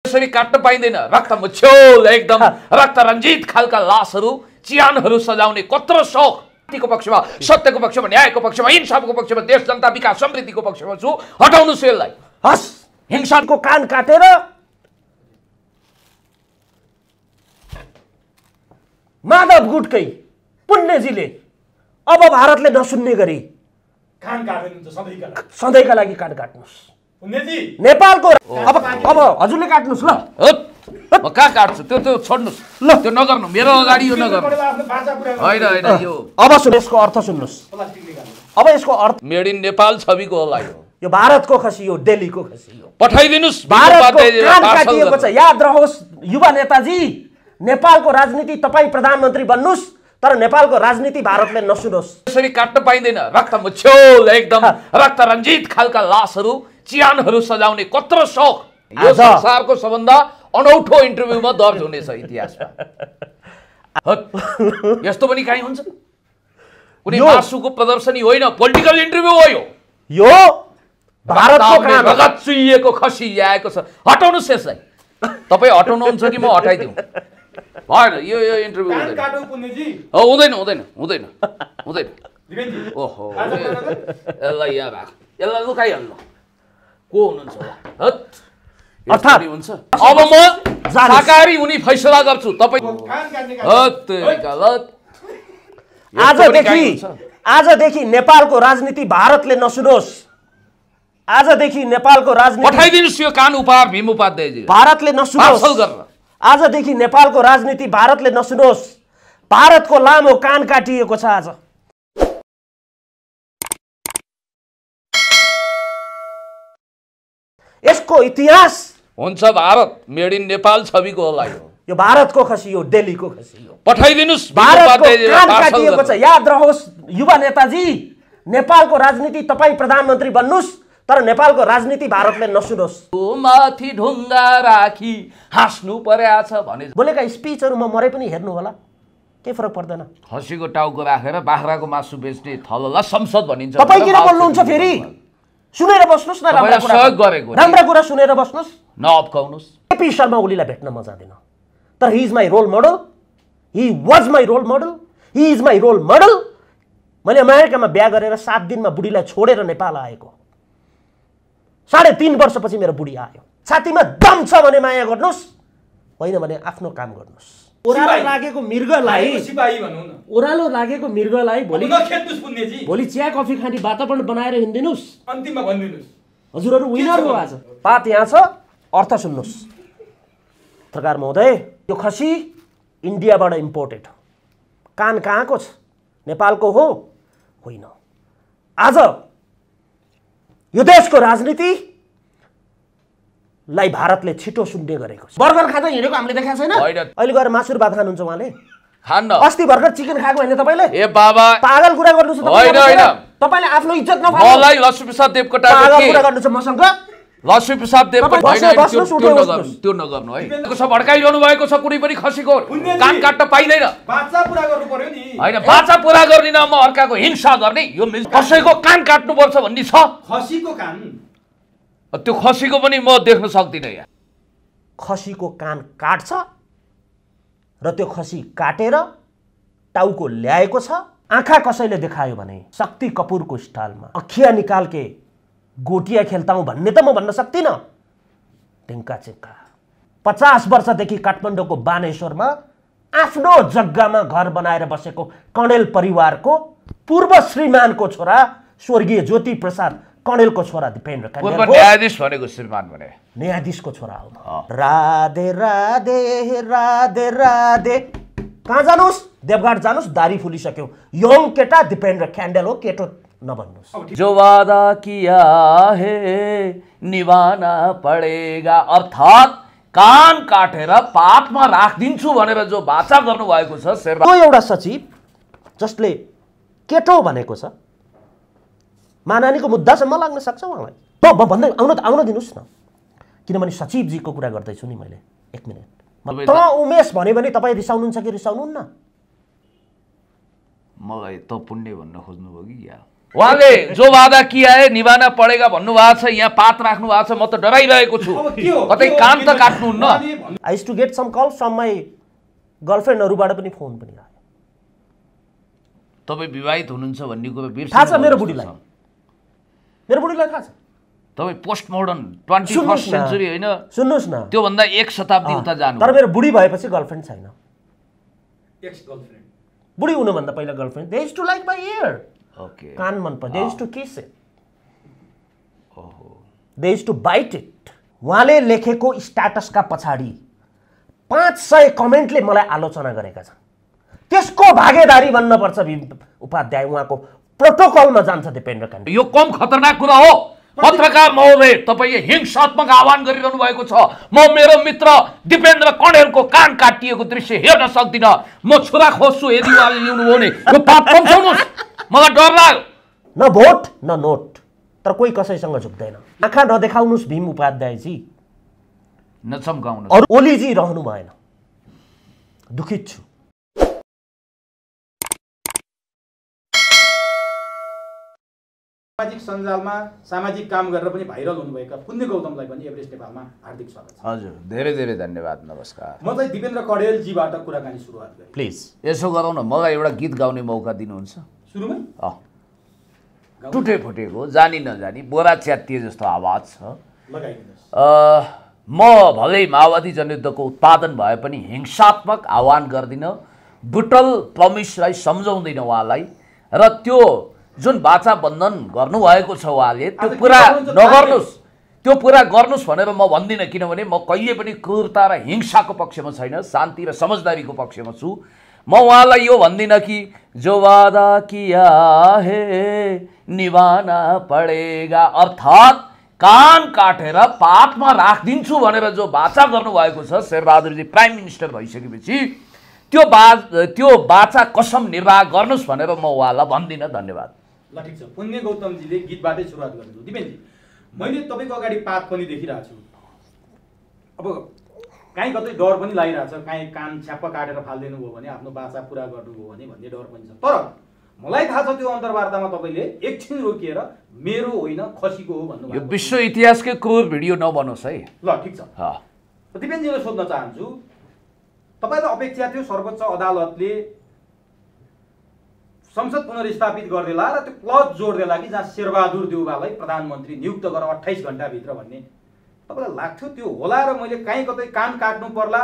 यसरी काट्न पाइँदैन। रक्त मुछ्योल एकदम रक्त रञ्जित खालका लासहरू चियानहरू सजाउने कत्रो शौक। को पक्षमा, सत्यको पक्षमा, न्यायको पक्षमा, इन्साफको पक्षमा, देश जनता विकास समृद्धिको पक्षमा छु। हटाउनुस् यसलाई। हस्, हिंसाको कान काटेर माधव गुटकै पुण्यजीले अब भारतले नसुन्ने गरी कान काट्नुहुन्छ सधैँका लागि कान काट्नुहोस्। पुण्यजी नेपालको अब हजुरले काट्नुहोस् ल। म कहाँ काट्छु? त्यो छोड्नुहोस् ल। त्यो नगर्नु, मेरो अगाडि यो नगर्नु। होइन होइन, यो अब यसको अर्थ सुन्नुहोस्। अब यसको अर्थ मेड इन नेपाल छविको होला। यो भारतको खसी हो, दिल्लीको खसी हो। पठाइदिनुस्। भारतको कान काटिएको छ। याद रहोस् युवा नेताजी, नेपालको राजनीति तपाईँ प्रधानमन्त्री बन्नुस्, तर नेपालको राजनीति भारतले नसुनोस्। यसरी काट्न पाइँदैन। रक्त मुछ्योल एकदम रक्त रञ्जित खालका लासहरू चियानहरू सजाउने कत्रो शौक। यो संसारको सबभन्दा अनौठो इन्टरभ्यूमा दर्ज हुनेछ इतिहासमा। यस्तो पनि काहीँ हुन्छ? कुनै मासुको प्रदर्शनी होइन, पोलिटिकल इन्टरभ्यू हो यो। भारतको रगत चुहिएको खसी ल्याएको छ। हटाउनुहोस् यसलाई। तपाईँ हटाउनुहुन्छ कि म हटाइदिउँ? भएन, यो इन्टरभ्यू हुँदैन हुँदैन हुँदैन हुँदैन। ओहो, यसलाई यहाँ भएको, यसलाई लुकाइहाल्नु। को हुनुहुन्छ होला? अर्थात् हुन्छ। अब म शाकाहारी हुने फैसला गर्छु। तपाईँ आजदेखि नेपालको राजनीति भारतले नसुनोस्। आजदेखि नेपालको राजनीति पठाइदिनुहोस् यो कान उपहार भीम उपाध्यायजी। भारतले नसुनोस्। आजदेखि नेपालको राजनीति भारतले नसुनोस्। भारतको लामो कान काटिएको छ आज। यसको इतिहास हुन्छ। भारत मेड इन नेपाल छविको होला। यो भारतको खसी हो, दिल्लीको खसी हो। पठाइदिनुहोस्। भारतको कान काटिएको छ। याद रहोस् युवा नेताजी, नेपालको राजनीति तपाईँ प्रधानमन्त्री बन्नुस्, तर नेपालको राजनीति भारतले नसुनोस्। माथि ढुङ्गा राखी हाँस्नु पर्याछ भने बोलेका स्पिचहरू म मरे पनि हेर्नु होला, के फरक पर्दैन। खसीको टाउको राखेर बाख्राको मासु बेच्ने थललाई संसद भनिन्छ। तपाईँ किन बोल्नुहुन्छ फेरि? सुनेर बस्नुहोस् न। राम्रा कुरा सुनेर बस्नुहोस्, नअप्काउनुहोस्। केपी शर्मा ओलीलाई भेट्न म जाँदिनँ, तर he is my role model. He was my role model. He is my role model. मैले अमेरिकामा बिहा गरेर 7 दिनमा बुढीलाई छोडेर नेपाल आएको। 3.5 वर्षपछि मेरो बुढी आयो। छातीमा दम छ भने माया गर्नुहोस्, होइन भने आफ्नो काम गर्नुहोस्। ओह्रालो लागेको मृगलाई भोलि चिया कफी खाने वातावरण बनाएर हिँडिदिनुहोस्। अन्तिममा भनिदिनुहोस् हजुरहरू विनर हो आज। पात यहाँ छ, अर्थ सुन्नुहोस्। पत्रकार महोदय, यो खसी इन्डियाबाट इम्पोर्टेड। कान कहाँको छ? नेपालको हो? होइन। आज यो देशको राजनीतिलाई भारतले छिटो सुन्ने गरेको छ। बर्गर खाँदै हिँडेको हामीले देखाएको छैन? अहिले गएर मासुर भात खानुहुन्छ उहाँले। खान्न। अस्ति भर्खर चिकन खाएको होइन तपाईँले? ए बाबा, पागल कुरा गर्नुहुन्छ तपाईँले। आफ्नो इज्जत नफाल्नु। मलाई लक्ष्मी प्रसाद देवकोटा पागल कुरा गर्नुहुन्छ मसँग। लक्ष्मी प्रसाद देवकोटा त्यो नगर्नु है। कसो भड्काइरहनु भएको छ कुनै पनि खसीको कान काट्न पाइँदैन। बाचा पुरा गर्नु पर्यो नि। होइन, बाचा पुरा गर्ने न म अर्काको हिंसा गर्ने। यो कसैको कान काट्नुपर्छ भन्ने छ? खसीको कान, त्यो खसीको पनि म देख्न सक्दिनँ यहाँ। खसीको कान काट्छ र त्यो खसी काटेर टाउको ल्याएको छ। आँखा कसैले देखायो भने शक्ति कपुरको स्टाइलमा अखिया निकाल के गोटिया खेल्ता हूँ भन्ने त म भन्न सक्दिनँ। ढिङ्का चिक्का 50 वर्षदेखि काठमाडौँको बानेश्वरमा आफ्नो जग्गामा घर बनाएर बसेको कणेल परिवारको पूर्व श्रीमानको छोरा स्वर्गीय ज्योति प्रसाद कणेलको छोरा दिपेन्द्र पूर्व न्यायाधीश भनेको श्रीमान भने न्यायाधीशको छोरा हो। राधे राधे राधे राधे। कहाँ जानुहोस्? देवघाट जानुहोस्, दारी फुलिसक्यो। यङ केटा दिपेन्द्र क्यान्डल हो, केटो नभन्नुहोस्। जो वादा किया है निभाना पड़ेगा, अर्थात् कान काटेर पातमा राखिदिन्छु भनेर जो वाचा गर्नुभएको छ शेरबहादुर। त्यो एउटा सचिव जसले केटो भनेको छ, माननीयको मुद्दासम्म लाग्न सक्छ उहाँलाई। भन्दै आउन दिनुहोस् न, किनभने सचिवजीको कुरा गर्दैछु नि मैले। 1 मिनट। त उमेश भन्यो भने तपाईँ रिसाउनुहुन्छ कि रिसाउनुहुन्न? मलाई त पुण्य भन्न खोज्नुभयो कि या? उहाँले जो वादा किया है निभाना पड़ेगा भन्नुभएको छ, यहाँ पात राख्नु भएको छ, म त डराइरहेको छु। अब के हो? कतै कान त काट्नुहुन्न। I use to get some call from my गर्लफ्रेन्डहरूबाट पनि फोन पनि आयो। तपाईँ विवाहित हुनुहुन्छ भन्ने कुरा बिर्सिनु थाहा छ मेरो बुढीलाई, मेरो बुढीलाई थाहा छ। तपाईँ पोस्ट मोडर्न 21st सेन्चुरी होइन, सुन्नुहोस् न, त्योभन्दा एक शताब्दी उता जानु। तर मेरो बुढी भएपछि गर्लफ्रेन्ड छैन। एक्स गर्लफ्रेन्ड बुढी हुनुभन्दा पहिला girlfriend. They use to like my ear, okay कान मन पर्छ। They use to kiss it, they use to bite it. उहाँले लेखेको स्ट्याटसका पछाडि 500 कमेन्टले मलाई आलोचना गरेका छन्। त्यसको भागेदारी बन्नुपर्छ भीम उपाध्याय। उहाँको प्रोटोकलमा जान्छ दिपेन्द्र काण्ड। यो कम खतरनाक कुरा हो। पत्रकार महोदय, तपाईले हिंसात्मक आह्वान गरिरहनु भएको छ। म मेरो मित्र दिपेन्द्र कणेलको कान काटिएको दृश्य हेर्न सक्दिनँ। म छुरा खोज्छु, यदि उहाँले ल्याउनु हो भने यो पाप पम्साउनुहोस्, मलाई डर लाग्यो। न भोट न नोट, तर कोही कसैसँग झुक्दैन। आँखा नदेखाउनुहोस् भीम उपाध्यायजी, नचम्काउनुहोस्। अरू ओलीजी रहनु भएन। दुखित छु। सामाजिक सञ्जालमा सामाजिक काम गरेर पनि भाइरल हुनुभएका पुण्य गौतमलाई पनि एभरेस्ट नेपालमा हार्दिक स्वागत छ। हजुर, धेरै धेरै धन्यवाद, नमस्कार। म चाहिँ दिपेन्द्र कणेलजीबाट कुराकानी सुरुवात गरेँ। प्लिज यसो गरौँ न, मलाई एउटा गीत गाउने मौका दिनुहुन्छ? सुरुमै टुटे फुटेको, जानी नजानी, बोरा च्यातिए जस्तो आवाज छ। लगाइदिनुहोस्। म भलै माओवादी जनयुद्धको उत्पादन भए पनि हिंसात्मक आह्वान गर्दिनँ, बुटल प्रमिसलाई सम्झाउँदिनँ उहाँलाई, र त्यो जुन वाचा बन्धन गर्नुभएको छ उहाँले त्यो पुरा नगर्नुहोस्, त्यो पुरा गर्नुहोस् भनेर म भन्दिनँ। किनभने म कहिले पनि क्रूरता र हिंसाको पक्षमा छैन, शान्ति र समझदारीको पक्षमा छु। म उहाँलाई यो भन्दिनँ कि जो वादा किया है निभाना पड़ेगा, अर्थात् कान काटेर पातमा राखिदिन्छु भनेर जो वाचा गर्नुभएको छ शेरबहादुरजी प्राइम मिनिस्टर भइसकेपछि त्यो वाचा कसम निर्वाह गर्नुहोस् भनेर म उहाँलाई भन्दिनँ। धन्यवाद। ल ठिक छ, पुण्य गौतमजीले गीतबाटै सुरुवात गर्नु। दिपेनजी, मैले तपाईँको अगाडि पात पनि देखिरहेको छु। अब काहीँ कतै डर पनि लागिरहेछ, काहीँ कान छ्याप्प काटेर फालिदिनु भयो भने आफ्नो बाचा पुरा गर्नुभयो भने भन्ने डर पनि छ। तर मलाई थाहा छ त्यो अन्तर्वार्तामा तपाईँले एकछिन रोकिएर मेरो होइन खसीको हो भन्नुभयो। यो विश्व इतिहासकै क्रूर भिडियो नबनोस् है। ल ठिक छ। दिपेनजीलाई सोध्न चाहन्छु, तपाईँलाई अपेक्षा थियो सर्वोच्च अदालतले संसद पुनर्स्थापित गरिदेला र त्यो क्लज जोड्देला कि जहाँ शेरबहादुर देउवालाई प्रधानमन्त्री नियुक्त गर 28 घण्टाभित्र भन्ने तपाईँलाई लाग्थ्यो त्यो होला र मैले काहीँ कतै कान काट्नु पर्ला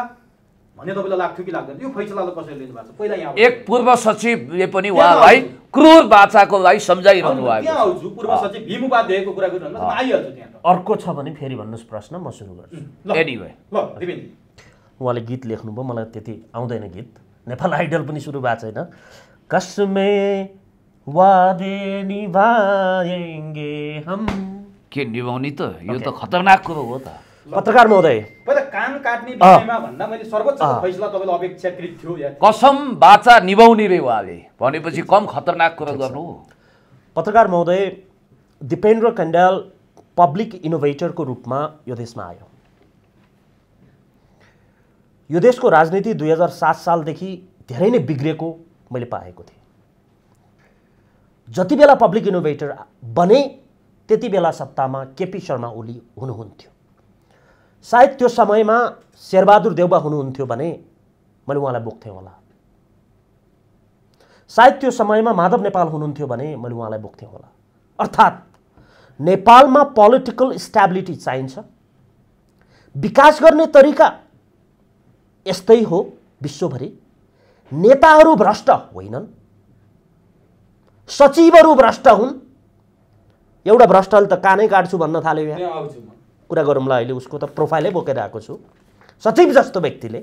भन्ने तपाईँलाई लाग्थ्यो कि लाग्दैन? यो फैसलालाई कसरी लिनु भएको छ? पहिला यहाँ एक पूर्व सचिवले पनि उहाँलाई क्रूर वाचाको लागि सम्झाइरहनु भएको छ। त्यहाँ आउँछु, पूर्व सचिव भीम उपाध्यायको कुरा गरिरहनु, म आइहाल्छु त्यहाँ। अर्को छ भने फेरि भन्नुहोस् प्रश्न, म सुरु गर्छु। एनीवे, ल दिपेनजी, उहाँले गीत लेख्नुभयो, मलाई त्यति आउँदैन गीत। नेपाल आइडल पनि सुरु भएको छैन। कसमें वादे निभाएंगे हम। के निभाउने त? यो त खतरनाक कुरो हो त। पत्रकार महोदय, पहिला कान काट्ने विषयमा भन्दा मैले सर्वोच्चको फैसला तपाईँलाई अपेक्षाकृत थियो या? कसम वाचा निभाउने रे उहाँले भनेपछि कम खतरनाक कुरो गर्नु हो? पत्रकार महोदय, दिपेन्द्र कण्डेल पब्लिक इनोभेटरको रूपमा यो देशमा आयो। यो देशको राजनीति 2007 सालदेखि धेरै नै बिग्रेको मैले पाएको थिएँ। जति बेला पब्लिक इनोभेटर बने त्यति बेला सत्तामा केपी शर्मा ओली हुनुहुन्थ्यो। सायद त्यो समयमा शेरबहादुर देउवा हुनुहुन्थ्यो भने मैले उहाँलाई बोक्थेँ होला। सायद त्यो समयमा माधव नेपाल हुनुहुन्थ्यो भने मैले उहाँलाई बोक्थेँ होला। अर्थात् नेपालमा पोलिटिकल स्टेबिलिटी चाहिन्छ। विकास गर्ने तरिका यस्तै हो विश्वभरि। नेताहरू भ्रष्ट होइनन्, सचिवहरू भ्रष्ट हुन्। एउटा भ्रष्टले त कानै काट्छु भन्न थाल्यो। यहाँ कुरा गरौँला, अहिले उसको त प्रोफाइलै बोकेर आएको छु। सचिव जस्तो व्यक्तिले,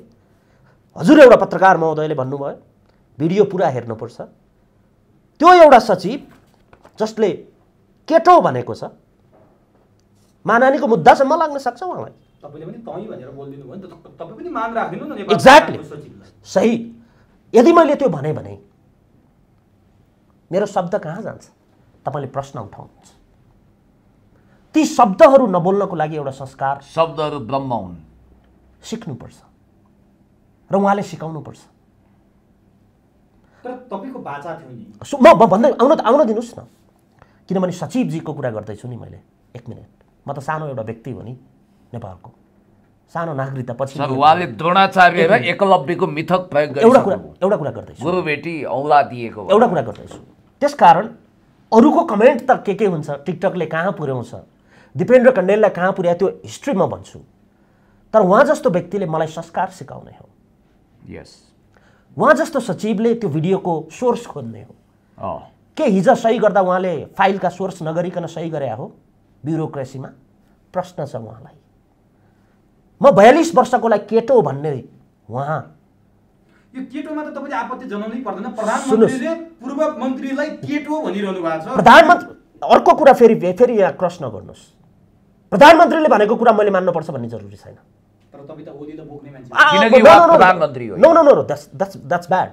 हजुर एउटा पत्रकार महोदयले भन्नुभयो भिडियो पुरा हेर्नुपर्छ। त्यो एउटा सचिव जसले केटो भनेको छ, मानानीको मुद्दासम्म लाग्न सक्छ उहाँलाई। तपाईँले पनि तै भनेर बोलिदिनु भयो नि त, तपाईँ पनि मान राखिदिनु न। एक्ज्याक्टली सही। यदि मैले त्यो भने मेरो शब्द कहाँ जान्छ? तपाईँले प्रश्न उठाउनुहुन्छ। ती शब्दहरू नबोल्नको लागि एउटा संस्कार, शब्दहरू ब्रह्म हुन्, सिक्नुपर्छ र उहाँले सिकाउनुपर्छ। तर तपाईँको बाचा थियो नि। म भन्दै आउन दिनुहोस् न। किनभने सचिवजीको कुरा गर्दैछु नि मैले। एक मिनट, म त सानो एउटा व्यक्ति हो नि नेपालको, सानो नागरिकता पछि उहाँले द्रोणाचार्य र एकलव्यको मिथक प्रयोग एउटा कुरा गर्दैछु, गुरु बेटी औला दिएको एउटा कुरा गर्दैछु। त्यसकारण अरूको कमेन्ट त के हुन्छ, टिकटकले कहाँ पुर्याउँछ, दिपेन्द्र कण्डेललाई कहाँ पुर्यायो त्यो हिस्ट्री म भन्छु, तर उहाँ जस्तो व्यक्तिले मलाई संस्कार सिकाउने हो। यस, उहाँ जस्तो सचिवले त्यो भिडियोको सोर्स खोज्ने हो। के हिजो सही गर्दा उहाँले फाइलका सोर्स नगरिकन सही गरे हो ब्युरोक्रेसीमा? प्रश्न छ उहाँलाई। म 42 वर्षको लागि केटो भन्ने उहाँ, यो केटोमा त तपाईले आपत्ति जनाउनै पर्दैन। प्रधानमन्त्रीले पूर्व मन्त्रीलाई केटो भनिरहनु भएको छ। प्रधानमन्त्री अर्को कुरा फेरि यहाँ क्रस नगर्नुहोस्, प्रधानमन्त्रीले भनेको कुरा मैले मान्नुपर्छ भन्ने जरुरी छैन। तर तपाई त ओली त बोक्ने मान्छे किनकि उहाँ प्रधानमन्त्री हो। No that's bad.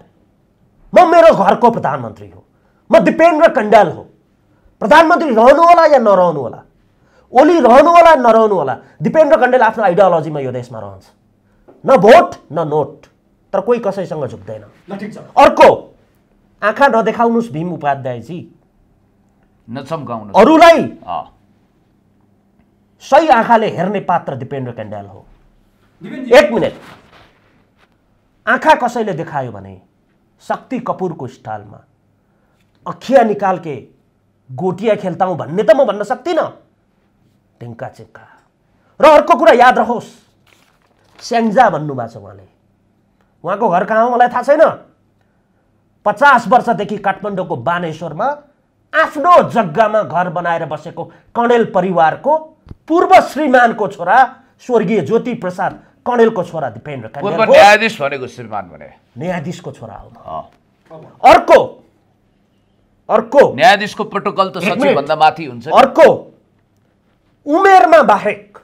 म मेरो घरको प्रधानमन्त्री हो, म दिपेन्द्र कण्डेल हो। प्रधानमन्त्री रहनु होला या नरहनु होला, ओली रहनु होला नरहनु होला, दिपेन्द्र कण्डेल आफ्नो आइडियोलोजीमा यो देशमा रहन्छ। न भोट न नोट, तर कोही कसैसँग झुक्दैन। अर्को, आँखा नदेखाउनुहोस् भीम उपाध्यायजी, नचम्काउनु। अरूलाई सही आँखाले हेर्ने पात्र दिपेन्द्र कण्डेल हो। एक मिनट, आँखा कसैले देखायो भने शक्ति कपुरको स्टाइलमा अखिया निकाल के गोटिया खेल्ता हूँ भन्ने त म भन्न सक्दिनँ, ढिङ्का चिक्का। र अर्को कुरा याद रहोस्, स्याङ्जा भन्नुभएको छ उहाँले। उहाँको घर कहाँ हो मलाई थाहा छैन। 50 वर्षदेखि काठमाडौँको बानेश्वरमा आफ्नो जग्गामा घर बनाएर बसेको कणेल परिवारको पूर्व श्रीमानको छोरा स्वर्गीय ज्योति प्रसाद कणेलको छोरा दिपेन्द्र कण्डेल हो। न्यायाधीश भनेको श्रीमान भने न्यायाधीशको छोरा हो। अर्को न्यायाधीशको प्रोटोकल त सचिव भन्दा माथि हुन्छ। अर्को, उमेरमा बाहेक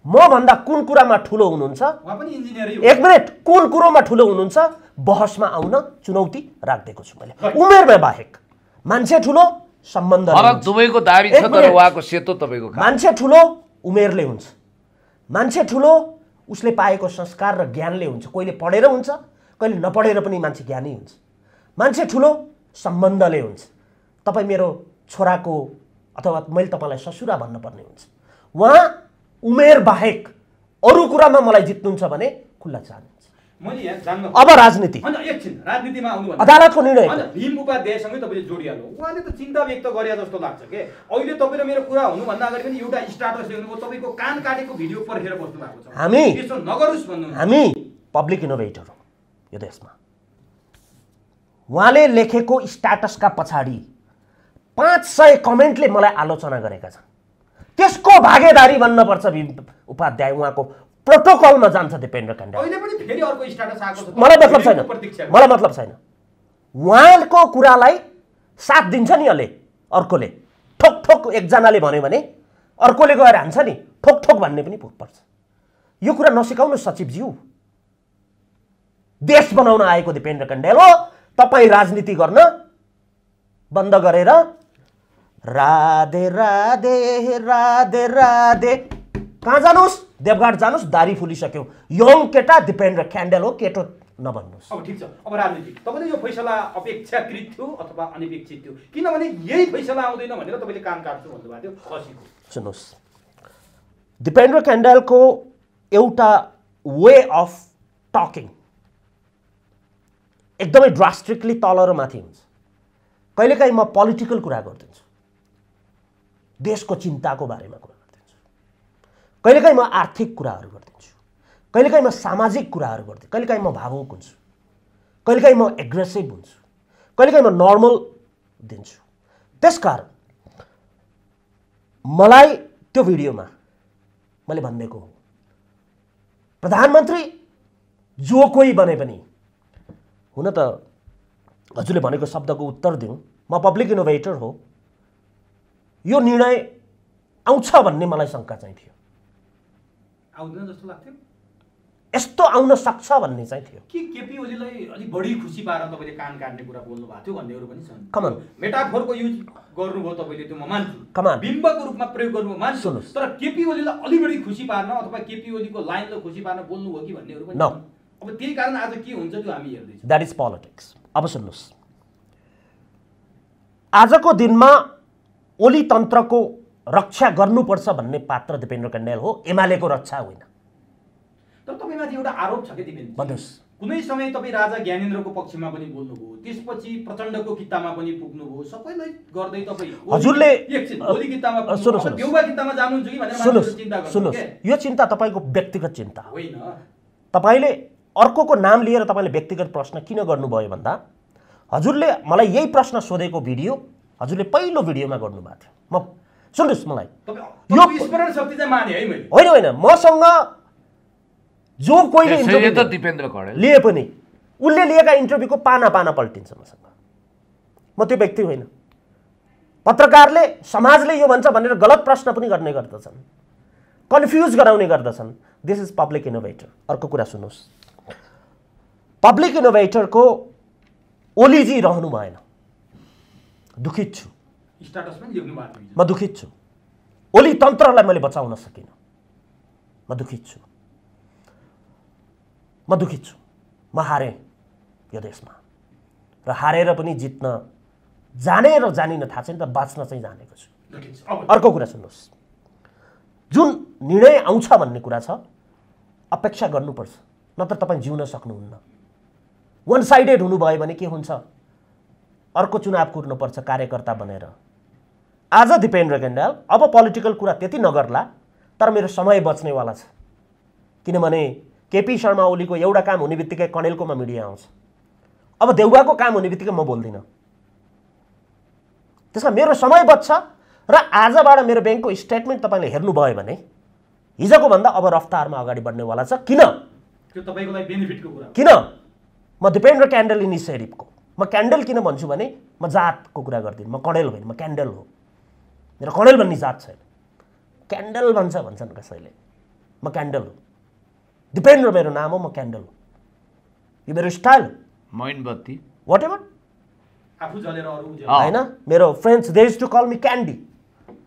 म भन्दा कुन कुरामा ठुलो हुनुहुन्छ? उहाँ पनि इन्जिनियर हो। एक मिनट, कुन कुरोमा ठुलो हुनुहुन्छ बहसमा आउन चुनौती राख्दिएको छु मैले। उमेरमा बाहेक मान्छे ठुलो, सम्बन्ध दुवैको दाबी छ, तर उहाँको सेतो तपाईको मान्छे ठुलो उमेरले हुन्छ, मान्छे ठुलो उसले पाएको संस्कार र ज्ञानले हुन्छ। कोहीले पढेर हुन्छ, कहिले नपढेर पनि मान्छे ज्ञानी हुन्छ। मान्छे ठुलो सम्बन्धले हुन्छ। तपाईँ मेरो छोराको अथवा मैले तपाईँलाई ससुरा भन्नुपर्ने हुन्छ। उहाँ उमेर बाहेक अरू कुरामा मलाई जित्नुहुन्छ भने खुल्ला चाहनुहुन्छ। मैले यहाँ जान्न अब राजनीति, हैन एकछिन राजनीतिमा आउनु भन्दा अदालतको निर्णय, हैन भीम उपाध्यायसँगै तपाईले जोडिहाल्नु। उहाँले त चिन्ता व्यक्त गरे जस्तो लाग्छ के अहिले तपाईँ र मेरो कुरा हुनुभन्दा अगाडि पनि एउटा स्टाटस लेख्नुभयो, तपाईँको कान काटेको भिडियो पर्खेर बस्नु भएको छ। हामी त्यसो नगरोस् भन्नु। हामी पब्लिक इनोभेटर हो यो देशमा। उहाँले लेखेको स्ट्याटसका पछाडि 500 कमेन्टले मलाई आलोचना गरेका छन्। त्यसको भागेदारी बन्नुपर्छ भीम उपाध्याय। उहाँको प्रोटोकलमा जान्छ दिपेन्द्र कण्डेल। अहिले पनि फेरि अर्को स्ट्याटस आएको छ। मलाई मतलब छैन। उहाँको कुरालाई साथ दिन्छ नि अहिले अर्कोले, ठोक ठोक एकजनाले भन्यो भने अर्कोले गएर हान्छ नि, ठोक ठोक भन्ने पनि पर्छ। यो कुरा नसिकाउनु सचिवज्यू। देश बनाउन आएको दिपेन्द्र कण्डेल हो। तपाईँ राजनीति गर्न बन्द गरेर राधे राधे राधे राधे कहाँ जानुहोस्, देवघाट जानुहोस्, दारी फुलिसक्यो। यङ केटा दिपेन्द्र कण्डेल हो, केटो नभन्नुहोस्। अब ठिक छ, अब राजनीति तपाईँले यो फैसला अपेक्षाकृत थियो अथवा अनपेक्षित थियो? किनभने यही फैसला आउँदैन भनेर तपाईँले कान काट्छु भन्नुभएको थियो खसीको। सुन्नुहोस्, दिपेन्द्र कण्डेलको एउटा वे अफ टकिङ एकदमै ड्रास्टिकली तल र माथि हुन्छ। कहिलेकाहीँ म पोलिटिकल कुरा गरिदिन्छु, देशको चिन्ताको बारेमा कुरा गरिदिन्छु, कहिलेकाहीँ म आर्थिक कुराहरू गरिदिन्छु, कहिलेकाहीँ म सामाजिक कुराहरू गरिदिन्छु, कहिलेकाहीँ म भावुक हुन्छु, कहिलेकाहीँ म एग्रेसिभ हुन्छु, कहिलेकाहीँ म नर्मल दिन्छु। त्यसकारण मलाई त्यो भिडियोमा मैले भनिदिएको हो, प्रधानमन्त्री जो कोही बने पनि, हुन त हजुरले भनेको शब्दको उत्तर दिउँ, म पब्लिक इनोभेटर हो, यो निर्णय आउँछ भन्ने मलाई शङ्का चाहिँ थियो। आउँदैन जस्तो लाग्थ्यो? यस्तो आउन सक्छ भन्ने चाहिँ थियो। के केपी ओलीलाई अलिक बढी खुसी पारेर तपाईँले कान काट्ने कुरा बोल्नु भएको थियो भन्नेहरू पनि छन्। कमान मेटाफोरको युज गर्नुभयो तपाईँले, त्यो म मान्छु। कमान बिम्बको रूपमा प्रयोग गर्नुभयो मान्छु। तर केपी ओलीलाई अलि बढी खुसी पार्न अथवा केपी ओलीको लाइनलाई खुसी पार्न बोल्नुभयो कि भन्नेहरू पनि छन्। अब त्यही कारण आज के हुन्छ त्यो हामी हेर्दैछौँ। That is politics. अब सुन्नुहोस्, आजको दिनमा ओली तन्त्रको रक्षा गर्नुपर्छ भन्ने पात्र दिपेन्द्र कण्डेल हो, एमालेको रक्षा होइन। तर तपाईँमाथि एउटा आरोप छ के दिपेन्द्र? भन्नुहोस्। कुनै समय तपाईँ राजा ज्ञानेन्द्रको पक्षमा पनि बोल्नुभयो, त्यसपछि प्रचण्डको कितामा पनि पुग्नुभयो, सबैलाई गर्दै तपाईँ हजुरले ओली कितामा सुन्नुहोस्, देउबा कितामा जानुहुन्छ कि भनेर मान्छेले चिन्ता गर्छ। सुन्नुहोस्, यो चिन्ता तपाईँको व्यक्तिगत चिन्ता होइन। तपाईँले अर्कोको नाम लिएर तपाईँले व्यक्तिगत प्रश्न किन गर्नुभयो भन्दा हजुरले मलाई यही प्रश्न सोधेको भिडियो हजुरले पहिलो भिडियोमा गर्नुभएको थियो। म सुन्नुहोस्, मलाई यो स्मरण शक्ति चाहिँ माने है मैले। होइन होइन, मसँग जो कोहीले इन्टरभ्यू दिपेन्द्र कण्डेल लिए पनि उसले लिएका इन्टरभ्यूको पाना पाना पल्टिन्छ मसँग। म त्यो व्यक्ति होइन। पत्रकारले समाजले यो भन्छ भनेर गलत प्रश्न पनि गर्ने गर्दछन्, कन्फ्युज गराउने गर्दछन्। This is public innovator. अर्को कुरा सुन्नुहोस्, पब्लिक इनोभेटरको ओलीजी रहनु भएन। दुखित छु, स्ट्याटस पनि लेख्नु भएको थियो। म दुखित छु। ओली तन्त्रलाई मैले बचाउन सकिनँ। म दुखित छु, म दुखित छु। म हारेँ यो देशमा र हारेर पनि जित्न जाने र जानिन थाहा छैन, तर बाँच्न चाहिँ जानेको छु। अर्को कुरा सुन्नुहोस्, जुन निर्णय आउँछ भन्ने कुरा छ, अपेक्षा गर्नुपर्छ, नत्र तपाईँ जिउन सक्नुहुन्न। वान साइडेड हुनुभयो भने के हुन्छ? अर्को चुनाव कुर्नुपर्छ कार्यकर्ता बनेर। आज दिपेन्द्र कण्डेल अब पोलिटिकल कुरा त्यति नगर्ला, तर मेरो समय बच्नेवाला छ। किनभने केपी शर्मा ओलीको एउटा काम हुने बित्तिकै कण्डेलकोमा मिडिया आउँछ। अब देउवाको काम हुने बित्तिकै म बोल्दिनँ। त्यसमा मेरो समय बच्छ र आजबाट मेरो ब्याङ्कको स्टेटमेन्ट तपाईँले हेर्नुभयो भने हिजोको भन्दा अब रफ्तारमा अगाडि बढ्नेवाला छ। किन? त्यो तपाईँको लागि बेनिफिटको कुरा। किन? म दिपेन्द्र क्यान्डल इनिसिएटिभको म क्यान्डल किन भन्छु भने म जातको कुरा गर्दिनँ। म कण्डेल होइन, म क्यान्डल हो। मेरो कण्डेल भन्ने जात छैन। क्यान्डल भन्छन् कसैले, म क्यान्डल हो। दिपेन्द्र मेरो नाम हो, म क्यान्डल हो। यो मेरो स्टाइल, मोमबत्ती, वाट एभर। आफू जलेर अरू उज्यालो होइन, मेरो friends they used to call me candy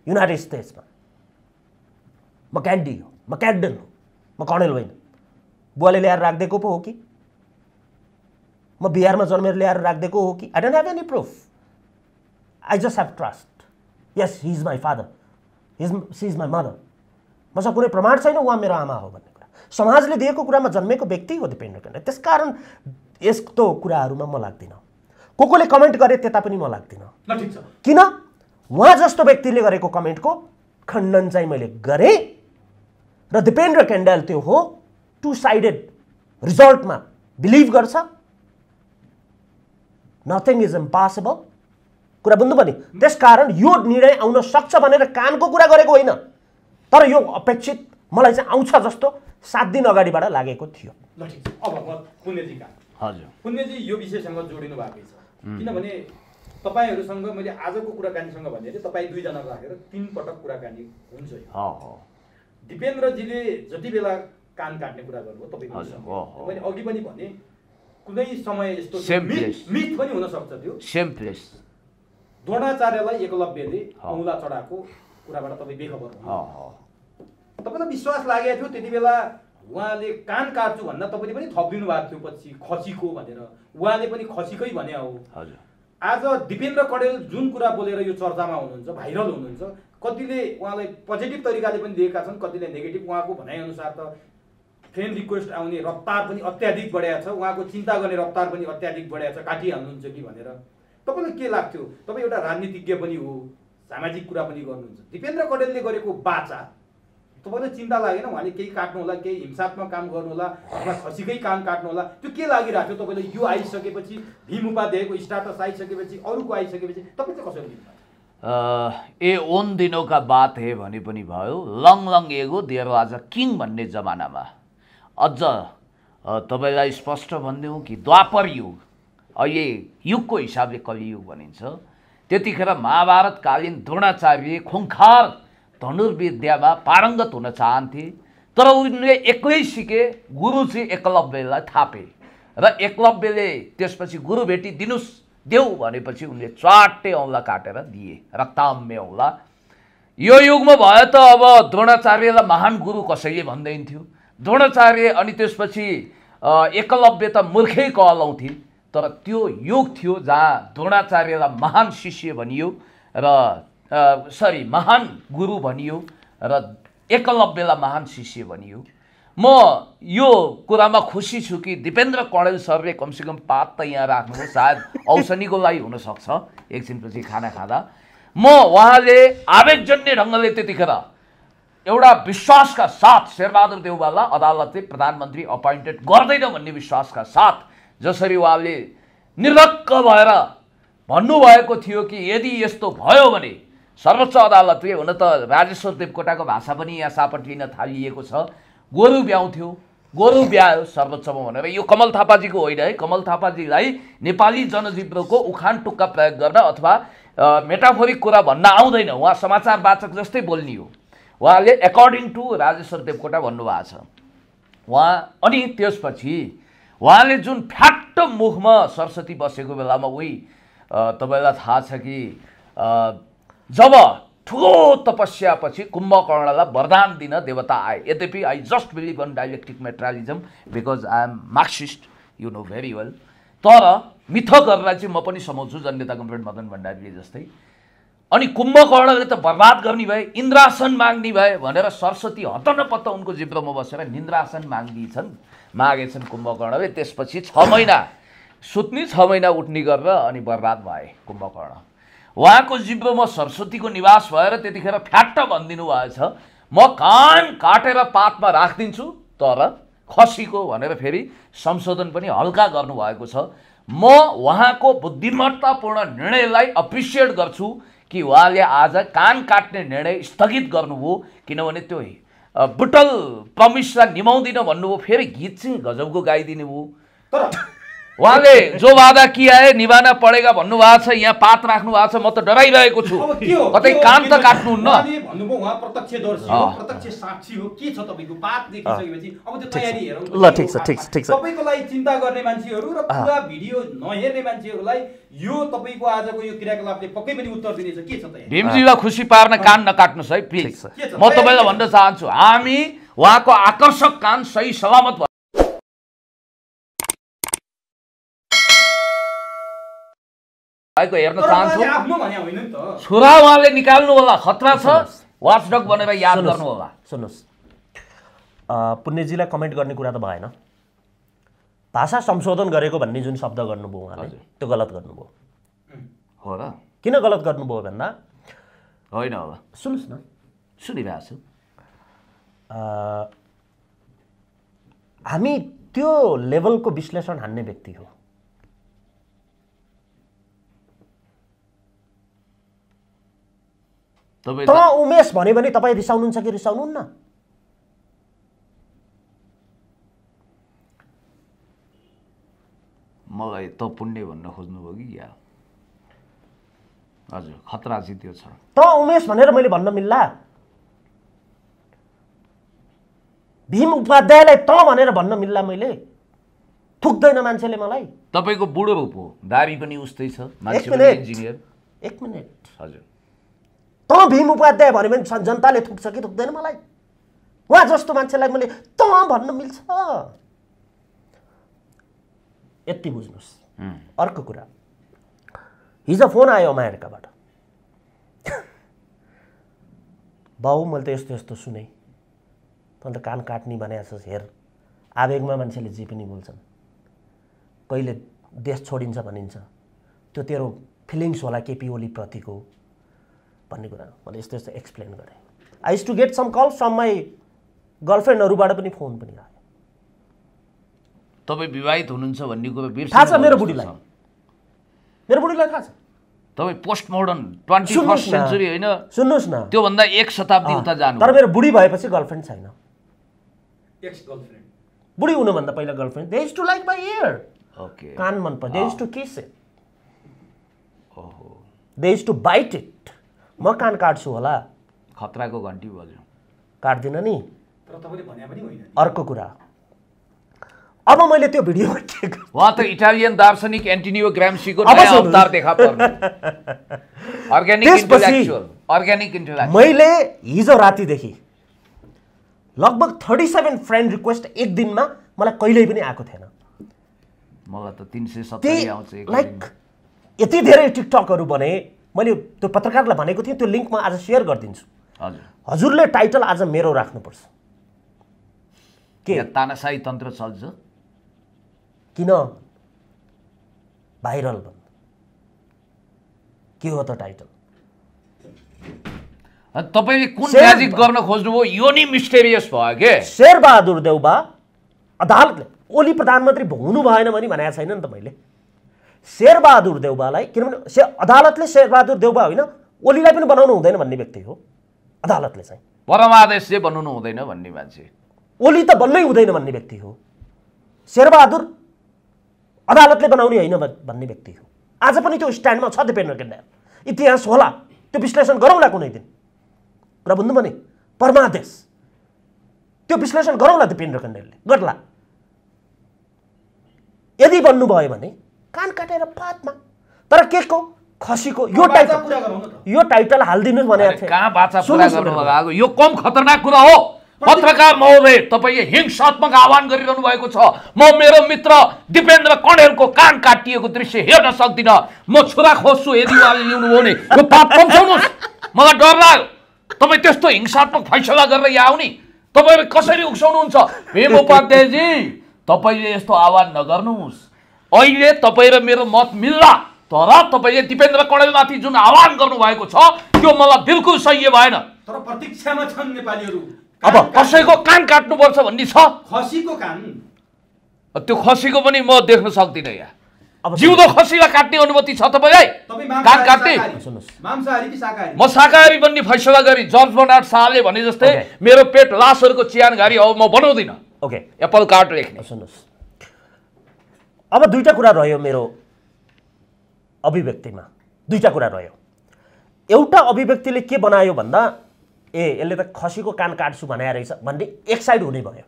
united स्टेट्समा। म क्यान्डी हो, म क्यान्डल हो, म कण्डेल होइन। बुवाले ल्याएर राखिदिएको पो हो कि? म बिहारमा जन्मेर ल्याएर राखिदिएको हो कि? I don't have any proof. I just have trust. Yes, he is my father, she is my mother. मसँग कुनै प्रमाण छैन उहाँ मेरो आमा हो भन्ने कुरा। समाजले दिएको कुरामा जन्मेको व्यक्ति हो दिपेन्द्र कण्डेल। त्यसकारण यस्तो कुराहरूमा म लाग्दिनँ। कोले कमेन्ट गरे त्यता पनि म लाग्दिनँ। ल, ठिक छ। किन? उहाँ जस्तो व्यक्तिले गरेको कमेन्टको खण्डन चाहिँ मैले गरेँ र दिपेन्द्र कण्डेल त्यो हो टु साइडेड रिजल्टमा बिलिभ गर्छ। Nothing is impossible. कुरा बुझ्नु पनि। त्यसकारण यो निर्णय आउन सक्छ भनेर कानको कुरा गरेको होइन, तर यो अपेक्षित मलाई चाहिँ आउँछ जस्तो 7 दिन अगाडिबाट लागेको थियो। ल, ठिक छ। अब म पुण्यजी कहाँ? हजुर, पुण्यजी यो विषयसँग जोडिनु भएकै छ। किनभने तपाईँहरूसँग मैले आजको कुराकानीसँग भन्दाखेरि तपाईँ दुईजना राखेर 3 पटक कुराकानी हुन्छ। दिपेन्द्रजीले जति बेला कान काट्ने कुरा गर्नुभयो तपाईँको, मैले अघि पनि भने कुनै समय यस्तो मिथ पनि हुन सक्छ। त्यो सेम प्लेस द्रोणाचार्यलाई एकलव्यले औँला चढाएको कुराबाट तपाईँ बेखबर हुनु। तपाईँलाई विश्वास लागेको थियो त्यति बेला उहाँले कान काट्छु भन्दा तपाईँले पनि थपिदिनु भएको थियो पछि खसीको भनेर, उहाँले पनि खसीकै भने हो। आज दिपेन्द्र कण्डेल जुन कुरा बोलेर यो चर्चामा हुनुहुन्छ, भाइरल हुनुहुन्छ, कतिले उहाँलाई पोजिटिभ तरिकाले पनि लिएका छन्, कतिले नेगेटिभ। उहाँको भनाइअनुसार त फ्रेन्ड रिक्वेस्ट आउने रफ्तार पनि अत्याधिक बढेको छ, उहाँको चिन्ता गर्ने रफ्तार पनि अत्याधिक बढेको छ, काटिहाल्नुहुन्छ कि भनेर। तपाईँलाई के लाग्थ्यो? तपाईँ एउटा राजनीतिज्ञ पनि हो, सामाजिक कुरा पनि गर्नुहुन्छ। दिपेन्द्र कण्डेलले गरेको बाचा तपाईँलाई चिन्ता लागेन? उहाँले केही काट्नु होला, केही हिंसात्मक काम गर्नु होला, अथवा खसीकै काम काट्नु होला, त्यो के लागिरहेको थियो तपाईँलाई? यो आइसकेपछि, भीम उपाध्यायको स्टाटस आइसकेपछि, अरूको आइसकेपछि तपाईँ चाहिँ कसरी लिन्छ? ए ओन दिनों का बात है भने पनि भयो। Long long ago there was a king भन्ने जमानामा अझ तपाईँलाई स्पष्ट भनिदिउँ कि द्वापर युग, अहिले युगको हिसाबले कलियुग भनिन्छ, त्यतिखेर महाभारतकालीन द्रोणाचार्य खुङ्खार धनुर्विद्यामा पारङ्गत हुन चाहन्थे, तर उनले एक्लै सिके। गुरु चाहिँ एकलव्यलाई थापे र एकलव्यले त्यसपछि गुरु भेटी दिनुस् देऊ भनेपछि उनले च्वाट्टै औँला काटेर दिए, रक्ताम्य औँला। यो युगमा भयो त अब द्रोणाचार्यलाई महान गुरु कसैले भन्दैन थियो। द्रोणाचार्य अनि त्यसपछि एकलव्य त मूर्खै कहलाउँथे, तर त्यो युग थियो जहाँ द्रोणाचार्यलाई महान शिष्य भनियो र महान गुरु भनियो र एकलव्यलाई महान शिष्य भनियो। म यो कुरामा खुसी छु कि दिपेन्द्र कणेल सरले कमसेकम पात त यहाँ राख्नुभयो, सायद औसनीको लागि हुनसक्छ एकछिनपछि खाना खाँदा। म उहाँले आवेगजन्य ढङ्गले त्यतिखेर एउटा विश्वासका साथ शेरबहादुर देउवालाई अदालतले प्रधानमन्त्री अपोइन्टेड गर्दैन भन्ने विश्वासका साथ जसरी उहाँले निर्धक्क भएर भन्नुभएको थियो कि यदि यस्तो भयो भने सर्वोच्च अदालतले, हुन त राजेश्वर देवकोटाको भाषा पनि यहाँ सापट लिन थालिएको छ, गोरु ब्याउँथ्यो, गोरु ब्यायो सर्वोच्चमा भनेर। यो कमल थापाजीको होइन है, कमल थापाजीलाई नेपाली जनजीवनको उखान टुक्का प्रयोग गर्न अथवा मेटाफोरिक कुरा भन्न आउँदैन, उहाँ समाचार वाचक जस्तै बोल्ने हो। उहाँले एकर्डिङ टु राजेश्वर देवकोटा भन्नुभएको छ उहाँ। अनि त्यसपछि उहाँले जुन फ्याक्ट मुखमा सरस्वती बसेको बेलामा उही तपाईँलाई थाहा छ कि जब ठुलो तपस्यापछि कुम्भकर्णलाई वरदान दिन देवता आए। यद्यपि I just believe in dielectric materialism because I am Marxist, you know very well. तर मिथकहरूलाई चाहिँ म पनि समाउँछु जननेता कमरेड मदन भण्डारीले जस्तै। अनि कुम्भकर्णले त बर्बाद गर्ने भए, इन्द्रासन माग्ने भए भनेर सरस्वती हतनपत्त उनको जिब्रोमा बसेर निन्द्रासन मागेछन् कुम्भकर्णले। त्यसपछि 6 महिना सुत्ने, 6 महिना उठ्ने गरेर अनि बर्बाद भए कुम्भकर्ण। उहाँको जिब्रोमा सरस्वतीको निवास भएर त्यतिखेर फ्याट्ट भनिदिनु भएछ म कान काटेर पातमा राखिदिन्छु तर खसीको भनेर फेरि संशोधन पनि हल्का गर्नुभएको छ। म उहाँको बुद्धिमत्तापूर्ण निर्णयलाई एप्रिसिएट गर्छु कि उहाँले आज कान काट्ने निर्णय स्थगित गर्नुभयो, किनभने त्यो बुटल प्रमिसलाई निभाउँदिन भन्नुभयो। फेरि गीत चाहिँ गजबको गाइदिनु भयो। तर उहाँले जो वादा किया है निभाना पड़ेगा भन्नुभएको छ, यहाँ पात राख्नु भएको छ। म त डराइरहेको छु, कतै कान त काट्नुहुन्न भन्नुभयो। उहाँ प्रत्यक्षदर्शी हो, प्रत्यक्ष साक्षी हो। के छ तपाईको पात देखिसकेपछि अब त्यो तयारी हेरौँ। ल ठिक छ, ठिक छ। तपाईको लागि चिन्ता गर्ने मान्छेहरू र पुरा भिडियो नहेर्ने मान्छेहरूलाई यो तपाईको आजको यो क्रियाकलापले पक्कै पनि उत्तर दिनेछ। के छ तयारी? भीमजीलाई खुसी पार्न कान नकाट्नुस् है प्लिज। म तपाईलाई भन्न चाहन्छु हामी उहाँको आकर्षक कान सही सलामत हेर्न चाहन्छु। छोरा उहाँले निकाल्नु होला, खतरा छ, वाचडग बनेर याद गर्नु होला। सुन्नुहोस्, पुण्यजीलाई कमेन्ट गर्ने कुरा त भएन। भाषा संशोधन गरेको भन्ने जुन शब्द गर्नुभयो उहाँले त्यो गलत गर्नुभयो हो र? किन गलत गर्नुभयो भन्दा होइन होला, सुन्नुहोस् न, सुनिरहेको छु। हामी त्यो लेभलको विश्लेषण हान्ने व्यक्ति हो। त उमेश भन्यो भने तपाईँ रिसाउनुहुन्छ कि रिसाउनुहुन्न? मलाई त पुण्य भन्न खोज्नुभयो कि या? हजुर, खतरा चाहिँ त्यो छ। त उमेश भनेर मैले भन्न मिल्ला? भीम उपाध्यायलाई त भनेर भन्न मिल्ला? मैले थुक्दैन मान्छेले मलाई। तपाईँको बुढो रूप हो, दाबी पनि उस्तै छ, मान्छे पनि इन्जिनियर। एक मिनट, हजुर। त भीम उपाध्याय भन्यो भने जनताले थुक्छ कि थुक्दैन मलाई? उहाँ जस्तो मान्छेलाई मैले त भन्न मिल्छ? यति बुझ्नुहोस्। अर्को कुरा, हिजो फोन आयो अमेरिकाबाट, बाउ मैले त यस्तो यस्तो सुने, अन्त कान काट्ने भने छस्, हेर आवेगमा मान्छेले जे पनि बोल्छन्, कहिले देश छोडिन्छ भनिन्छ, त्यो तेरो फिलिङ्स होला केपी ओली प्रतिको भन्ने कुरा मैले यस्तो यस्तो एक्सप्लेन गरेँ। I used to get some call from my गर्लफ्रेन्डहरूबाट पनि फोन पनि आयो। तपाईँ विवाहित हुनुहुन्छ भन्ने कुरा थाहा छ मेरो बुढीलाई, मेरो बुढीलाई थाहा छ। तपाईँ पोस्ट मोडर्न 21st सेन्चुरी होइन, सुन्नुहोस् न, त्योभन्दा 1 शताब्दी उता जानु। तर मेरो बुढी भएपछि गर्लफ्रेन्ड छैन। एक्स गर्लफ्रेन्ड, बुढी हुनुभन्दा पहिला girlfriend. They used to like my ear, okay, कान मन पर्छ। They used to kiss it, ओहो, they used to bite it. म कान काट्छु होला, खतराको घन्टी बज्यो, काट्दिनँ नि। तर तपाईले भने पनि होइन। अर्को कुरा, अब मैले त्यो भिडियो उहाँ त इटालियन दार्शनिक एन्टोनियो ग्राम्सीको नयाँ अवतार देखा पर्नु। Organic intellectual. मैले हिजो रातिदेखि लगभग 37 फ्रेन्ड रिक्वेस्ट एक दिनमा मलाई कहिल्यै पनि आएको थिएन। मलाई त 370 आउँछ एक लाइक दिनमा। यति धेरै टिकटकहरू बने। मैले त्यो पत्रकारलाई भनेको थिएँ त्यो लिङ्क म आज सेयर गरिदिन्छु। हजुर हजुरले टाइटल आज मेरो राख्नुपर्छ। के यहाँ तानाशाही तन्त्र चल्छ। किन भाइरल भन्नु? के हो त टाइटल? तपाईले कुन म्याजिक गर्न खोज्नुभयो यो नि मिस्टेरियस भयो के? शेरबहादुर देउबा अदालतले ओली प्रधानमन्त्री हुनु भएन भने भनेको छैन नि त मैले। शेरबहादुर देउबालाई किनभने अदालतले शेरबहादुर देउबा होइन ओलीलाई पनि बनाउनु हुँदैन भन्ने व्यक्ति हो अदालतले चाहिँ। परमादेश चाहिँ बनाउनु हुँदैन भन्ने मान्छे। ओली त बन्नै हुँदैन भन्ने व्यक्ति हो। शेरबहादुर अदालतले बनाउने होइन भन्ने व्यक्ति हो। आज पनि त्यो स्ट्यान्डमा छ दिपेन्द्र केण्डाल। इतिहास होला त्यो विश्लेषण गरौँला कुनै दिन र भन्नु भने परमादेश त्यो विश्लेषण गरौँला दिपेन्द्र केण्डालले गर्ला। यदि भन्नुभयो भने कान काटेर पातमा। तर के को खसीको यो टाइटल हालिदिनुहोस् भनेको थिएँ। कहाँ बाचा पुरा गर्नु लगाएको? यो कम खतरनाक कुरा हो। पत्रकार महोदय तपाईँले हिंसात्मक आह्वान गरिरहनु भएको छ। म मेरो मित्र दिपेन्द्र कणेलको कान काटिएको दृश्य हेर्न सक्दिनँ। म छुरा खोज्छु यदि उहाँले ल्याउनु हो भने यो पाप पम्साउनुहोस्। मलाई डर लाग्यो तपाईँ त्यस्तो हिंसात्मक फैसला गरेर यहाँ आउने। तपाईँले कसरी उक्साउनुहुन्छ? भीम उपाध्यायजी तपाईँले यस्तो आह्वान नगर्नुहोस्। अहिले तपाईँ र मेरो मत मिल्ला तर तपाईँले दिपेन्द्र कणेलमाथि जुन आह्वान गर्नुभएको छ त्यो मलाई बिल्कुल सही भएन। तर प्रतीक्षामा छन् नेपालीहरू। अब कसैको कान काट्नुपर्छ भन्ने छ। खसीको कान त्यो खसीको पनि म देख्न सक्दिनँ यहाँ। जिउँदो खसीलाई काट्ने अनुमति छ तपाईँलाई? कान काट्ने? मांसाहारी कि शाकाहारी? म शाकाहारी बन्ने फैसला गरी जर्ज बर्नार्ड शाहले भने जस्तै मेरो पेट लासहरूको चिहानघारी अब म बनाउँदिनँ। ओके एप्पल कार्ड लेख्ने। सुन्नुहोस् अब दुईटा कुरा रह्यो मेरो अभिव्यक्तिमा। दुईटा कुरा रह्यो। एउटा अभिव्यक्तिले के बनायो भन्दा यसले त खसीको कान काट्छु भनेर रहेछ भन्ने एक साइड हुने भयो।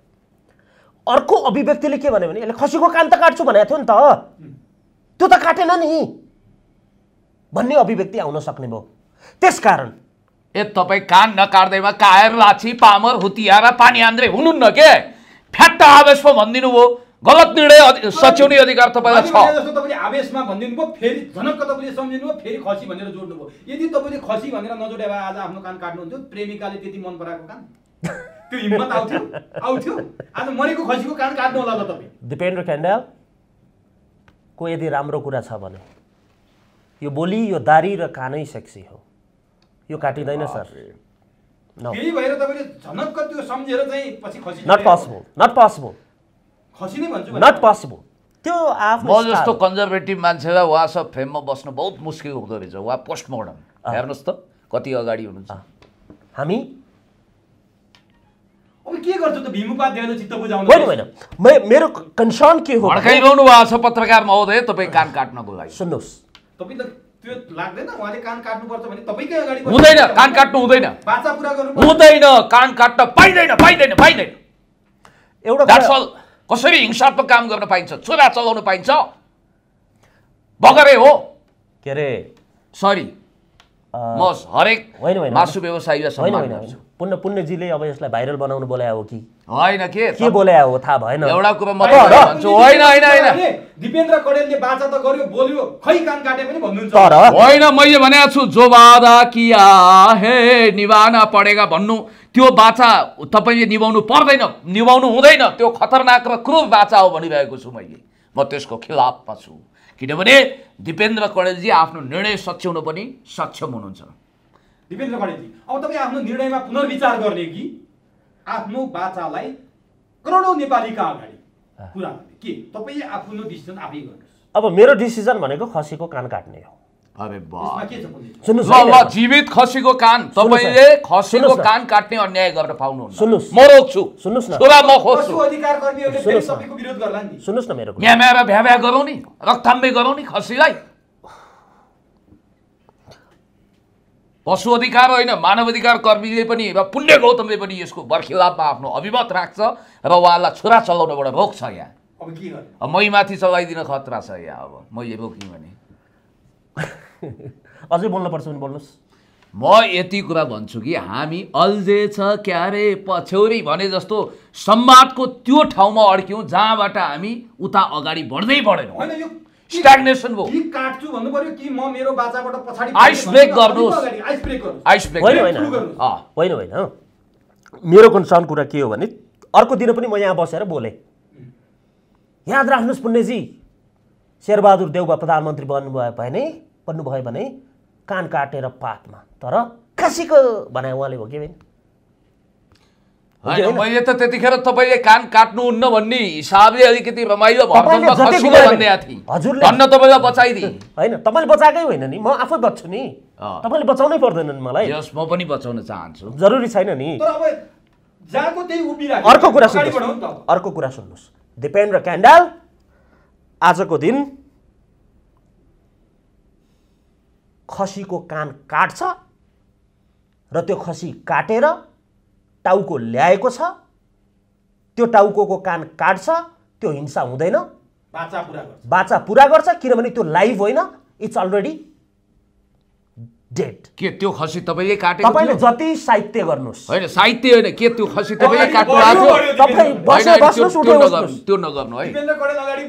अर्को अभिव्यक्तिले के भन्यो भने यसले खसीको कान त काट्छु भनेको थियो नि त त्यो त काटेन नि भन्ने अभिव्यक्ति आउन सक्ने भयो। त्यसकारण तपाईँ कान नकाट्दैमा कायर लाछी पामर हुतिया र पानी आन्द्रे हुनुहुन्न के? फ्याट्ट आवेशमा भनिदिनु भयो। गलत निर्णय सच्याउने अधिकार तपाईँलाई छ। जस्तो तपाईँले आवेशमा भनिदिनु भयो फेरि झनक्क तपाईँले सम्झिनु भयो फेरि खसी भनेर जोड्नु भयो। यदि तपाईँले खसी भनेर नजोडे भए आज आफ्नो कान काट्नुहुन्थ्यो? प्रेमिकाले त्यति मन पराएको कान त्यो हिम्मत आउँथ्यो? आज मरेको खसीको कान काट्नु होला ल तपाईँ। दिपेन्द्र केण्डाल को यदि राम्रो कुरा छ भने यो बोली यो दारी र कानै सेक्सी हो। यो काटिँदैन सर। त्यही भएर तपाईँले झनक्क त्यो सम्झेर चाहिँ पछि खसी नट पोसिबल नट पोसिबल खसी नै भन्छु नट पोसिबल। त्यो आफ्नो म जस्तो कन्जर्भेटिभ मान्छेलाई उहाँसँग फेममा बस्न बहुत मुस्किल हुँदो रहेछ। उहाँ पोस्ट मोर्डम हेर्नुहोस् त कति अगाडि हुनुहुन्छ। हामी अब के गर्छु त भीम उपाध्यायले चित्त बुझाउन? होइन मेरो कन्सर्न के हो? भड्काइरहनु भएको छ पत्रकार महोदय तपाईँ कान काट्नको लागि। सुन्नुहोस् तपाईँ त त्यो लाग्दैन उहाँले कान काट्नुपर्छ भने तपाईँकै अगाडि हुँदैन। कान काट्नु हुँदैन। बाचा पुरा गर्नु हुँदैन। कान काट्न पाइँदैन पाइँदैन पाइँदैन। एउटा कसरी हिंसात्मक काम गर्न पाइन्छ? छुरा चलाउन पाइन्छ? बगरे हो के अरे सरी म हरेक मासु व्यवसायीलाई सम्मान गर्छु। पुण्यजीले अब यसलाई भाइरल बनाउनु बोलायो हो कि होइन? के बोलायो हो थाहा भएन। एउटा कुरा म भन्छु होइन होइन होइन दिपेन्द्र कणेलले बाचा त गर्यो बोल्यो खै कान काटे पनि भन्नुहुन्छ। तर होइन मैले भनेको छु जो वादा किया हे निभाना पडेगा भन्नु त्यो बाचा तपाईँले निभाउनु पर्दैन निभाउनु हुँदैन। त्यो खतरनाक र क्रूर बाचा हो भनिरहेको छु मैले। म त्यसको खिलाफमा छु किनभने दिपेन्द्र कणेलजी आफ्नो निर्णय सच्याउन पनि सक्षम हुनुहुन्छ। दिपेन्द्र कणेलजी अब तपाईँ आफ्नो निर्णयमा पुनर्विचार गर्ने कि आफ्नो बाचालाई करोडौँ नेपालीका अगाडि पुरा के तपाईँले आफ्नो डिसिजन आफै गर्नुहोस्। अब मेरो डिसिजन भनेको खसीको कान काट्ने हो। अरे वाह सुन्नुहोस् ल जीवित खसीको कान तपाईँले खसीको कान काट्ने अन्याय गर्न पाउनुहुन्न। सुन्नुहोस् म रोक्छु। सुन्नुहोस् न छोरा म खोज्छु। अधिकार कर्मीहरूले फेरि तपाईँको विरोध गर्ला नि। सुन्नुहोस् न मेरो म्याम्या र भ्याभ्या गरौँ नि रक्थाम्बे गरौँ नि खसीलाई। पशु अधिकार होइन मानव अधिकार कर्मीले पनि र पुण्य गौतमले पनि यसको बर्खिलाफमा आफ्नो अभिमत राख्छ र उहाँलाई छुरा चलाउनबाट रोक्छ। यहाँ अब के गर्ने? अब मै माथि चलाइदिन खतरा छ यहाँ। अब मैले रोक्यौँ भने अझै बोल्नुपर्छ भने बोल्नुहोस्। म यति कुरा भन्छु कि हामी अल्झेछ क्यारे पछ्यौरी भने जस्तो संवादको त्यो ठाउँमा अड्क्यौँ जहाँबाट हामी उता अगाडि बढ्दै बढेनौँ। होइन यो स्ट्याग्नेसन भयो। कि काट्छु भन्नु पर्यो कि म मेरो बाचाबाट पछाडि आइस ब्रेक गर्नुहोस्। आइस ब्रेक गर्नुहोस्। आइस ब्रेक होइन मेरो कन्सर्न कुरा के हो भने अर्को दिन पनि म यहाँ बसेर बोलेँ। याद राख्नुहोस् पुण्यजी, शेरबहादुर देउवा प्रधानमन्त्री बन्नुभयो भने कान काटेर पातमा, तर खसीको भने उहाँले हो कि होइन? होइन मैले त त्यतिखेर तपाईँले कान काट्नुहुन्न भन्ने हिसाबले अलिकति रमाइलो भर्जनमा खसीको भन्ने थिएँ। हजुरले धन्न तपाईँलाई बचाइदिए। होइन तपाईँले बचाएकै होइन नि, म आफै बच्छु नि। तपाईँले बचाउनै पर्दैन नि मलाई। यस म पनि बचाउन चाहन्छु। जरुरी छैन नि। तर अब जहाँको त्यही उभिराख्यो। अर्को कुरा सुन्नुहोस्, दिपेन्द्र क्याण्डाल आजको दिन खसीको कान काट्छ र त्यो खसी काटेर टाउको ल्याएको छ। त्यो टाउको कान काट्छ, त्यो हिंसा हुँदैन, बाचा पुरा गर्छ, किनभने त्यो लाइभ होइन, इट्स अलरेडी डेड। के त्यो खसी तपाईँले काटेको? तपाईँले जति साहित्य गर्नुहोस्। होइन साहित्य होइन, के त्यो खसी तपाईँले काट्नु भएको थियो? तपाईँ बस्नुहोस्, उठे बस्नुहोस्। त्यो नगर्नु है।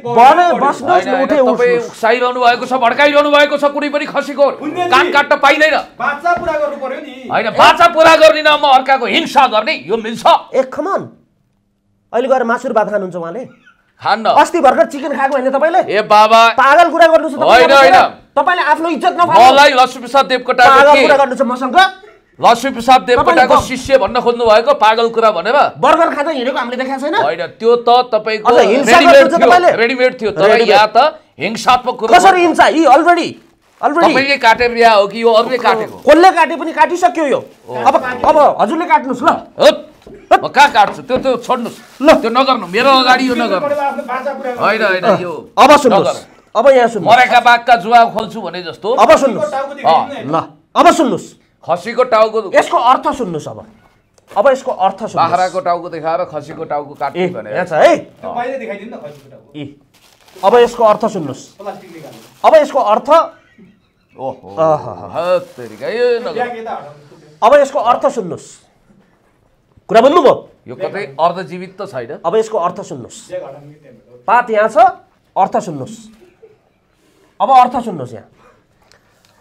बस्नुहोस्, उठे तपाईँ उक्साइरहनु भएको छ, भड्काइरहनु भएको छ। कुनै पनि खसीको कान काट्न पाइँदैन। बाचा पुरा गर्नु पर्यो नि। होइन बाचा पुरा गर्ने नाममा अर्काको हिंसा गर्ने यो मिल्छ? एक खमन अहिले गएर मासुर भात खानुहुन्छ उहाँले? खान्न। अस्ति भर्खर चिकन खाएको होइन तपाईँले? ए बाबा पागल कुरा गर्नुहोस् तपाईँले आफ्नो इज्जत नफाल्नु। मलाई लक्ष्मीप्रसाद देवकोटाको पागल कुरा गर्नुहोस् मसँग। लक्ष्मीप्रसाद देवकोटाको शिष्य भन्न खोज्नु भएको पागल कुरा भनेर? बर्गर खाँदै हिँडेको हामीले देखाएको छैन? होइन त्यो त तपाईँको रेडिमेड थियो, तर यहाँ त हिंसात्मक कुरा। कसरी हिंसा? यी अलरेडी तपाईँले काटेर ल्या हो कि यो अरूले काटेको? कसले काटे पनि काटिसक्यो यो। अब हजुरले काट्नुहोस् ल। म कहाँ काट्छु? त्यो छोड्नुहोस् ल, त्यो नगर्नु, मेरो अगाडि यो नगर्नु। होइन होइन यो अब सुन्नुहोस्, अब यहाँ सुन्नुहोस्, मरेका बाघका जुवा खोल्छु भने जस्तो। अब सुन्नुहोस् ल, अब सुन्नुहोस्, खसीको टाउको यसको अर्थ सुन्नुहोस्। अब यसको अर्थ सुन्नुहोस्। बाख्राको टाउको देखाएर खसीको टाउको काट्ने भनेर यहाँ छ है। पहिले देखाइदिनु न खसीको टाउको। अब यसको अर्थ सुन्नुहोस्। प्लास्टिक निकाल्नु। अब यसको अर्थ अब यसको अर्थ सुन्नुहोस्। कुरा बुझ्नुभयो? यो कतै अर्धजीवित त छैन। अब यसको अर्थ सुन्नुहोस्। पात यहाँ छ, अर्थ सुन्नुहोस्। अब अर्थ सुन्नुहोस् यहाँ।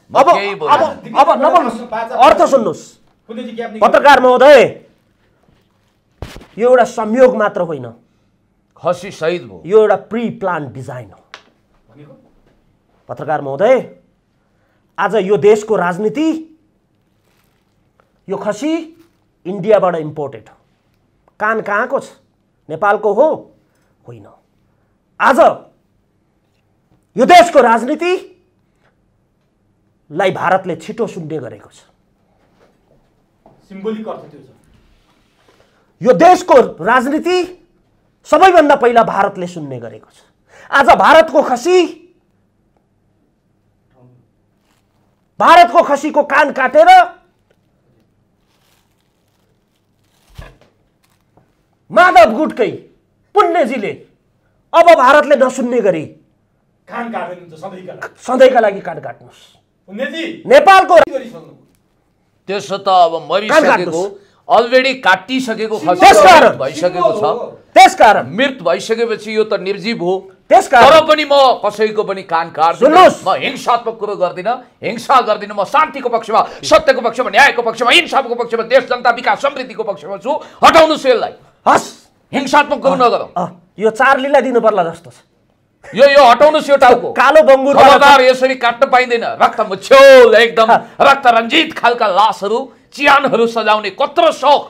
अब नबोल्नुहोस्, अर्थ सुन्नुहोस्। पत्रकार महोदय, यो एउटा संयोग मात्र होइन, खसी शहीद भयो, यो एउटा प्री प्लान डिजाइन हो। पत्रकार महोदय, आज यो देशको राजनीति, यो खसी इन्डियाबाट इम्पोर्टेड हो। कान कहाँको छ? नेपालको हो? होइन। आज यो देशको राजनीतिलाई भारतले छिटो सुन्ने गरेको छ। सिम्बोलिक अर्थ त्यो छ। यो देशको राजनीति सबैभन्दा पहिला भारतले सुन्ने गरेको छ। आज भारतको खसीको कान काटेर माधव गुटकै पुण्यजीले अब भारतले नसुन्ने गरी कान काट्नुहुन्छ सधैँका लागि कान काट्नुहोस्। पुण्यजी नेपालको त्यसो त अब मरिसकेको अलरेडी काटिसकेको खसी भइसकेको छ। त्यसकारण मृत भइसकेपछि यो त निर्जीव हो। त्यसकारण तर पनि म कसैको पनि कान काट्दिनँ। म हिंसात्मक कुरो गर्दिनँ, हिंसा गर्दिनँ। म शान्तिको पक्षमा, सत्यको पक्षमा, न्यायको पक्षमा, इन्साफको पक्षमा, देश जनता विकास समृद्धिको पक्षमा छु। हटाउनुहोस् यसलाई। हस्, हिंसात्मक कुरो नगरौँ। यो 4 लीला दिनु पर्ला जस्तो छ। यो हटाउनुहोस् यो टाउको। कालो बङ्गुर खबरदार, यसरी काट्न पाइँदैन। रक्त मुछ्योल एकदम रक्त रञ्जित खालका लासहरू, चियानहरू सजाउने कत्रो शौक।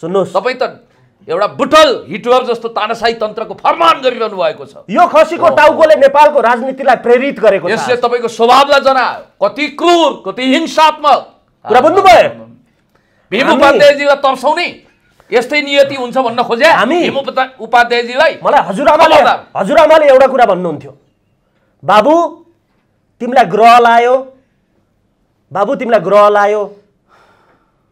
सुन्नुहोस्, तपाईँ त एउटा बुटल हिटलर जस्तो तानाशाही तन्त्रको फरमान गरिरहनु भएको छ। यो खसीको टाउकोले नेपालको राजनीतिलाई प्रेरित गरेको छ। यसले तपाईँको स्वभावलाई जनायो। कति क्रूर, कति हिंसात्मक कुरा बुझ्नुभयो? भीम उपाध्यायजीलाई तर्साउने यस्तै नियति हुन्छ भन्न खोजे भीम उपाध्यायजीलाई। मलाई हजुरआमाले एउटा कुरा भन्नुहुन्थ्यो, बाबु तिमीलाई ग्रह लायो,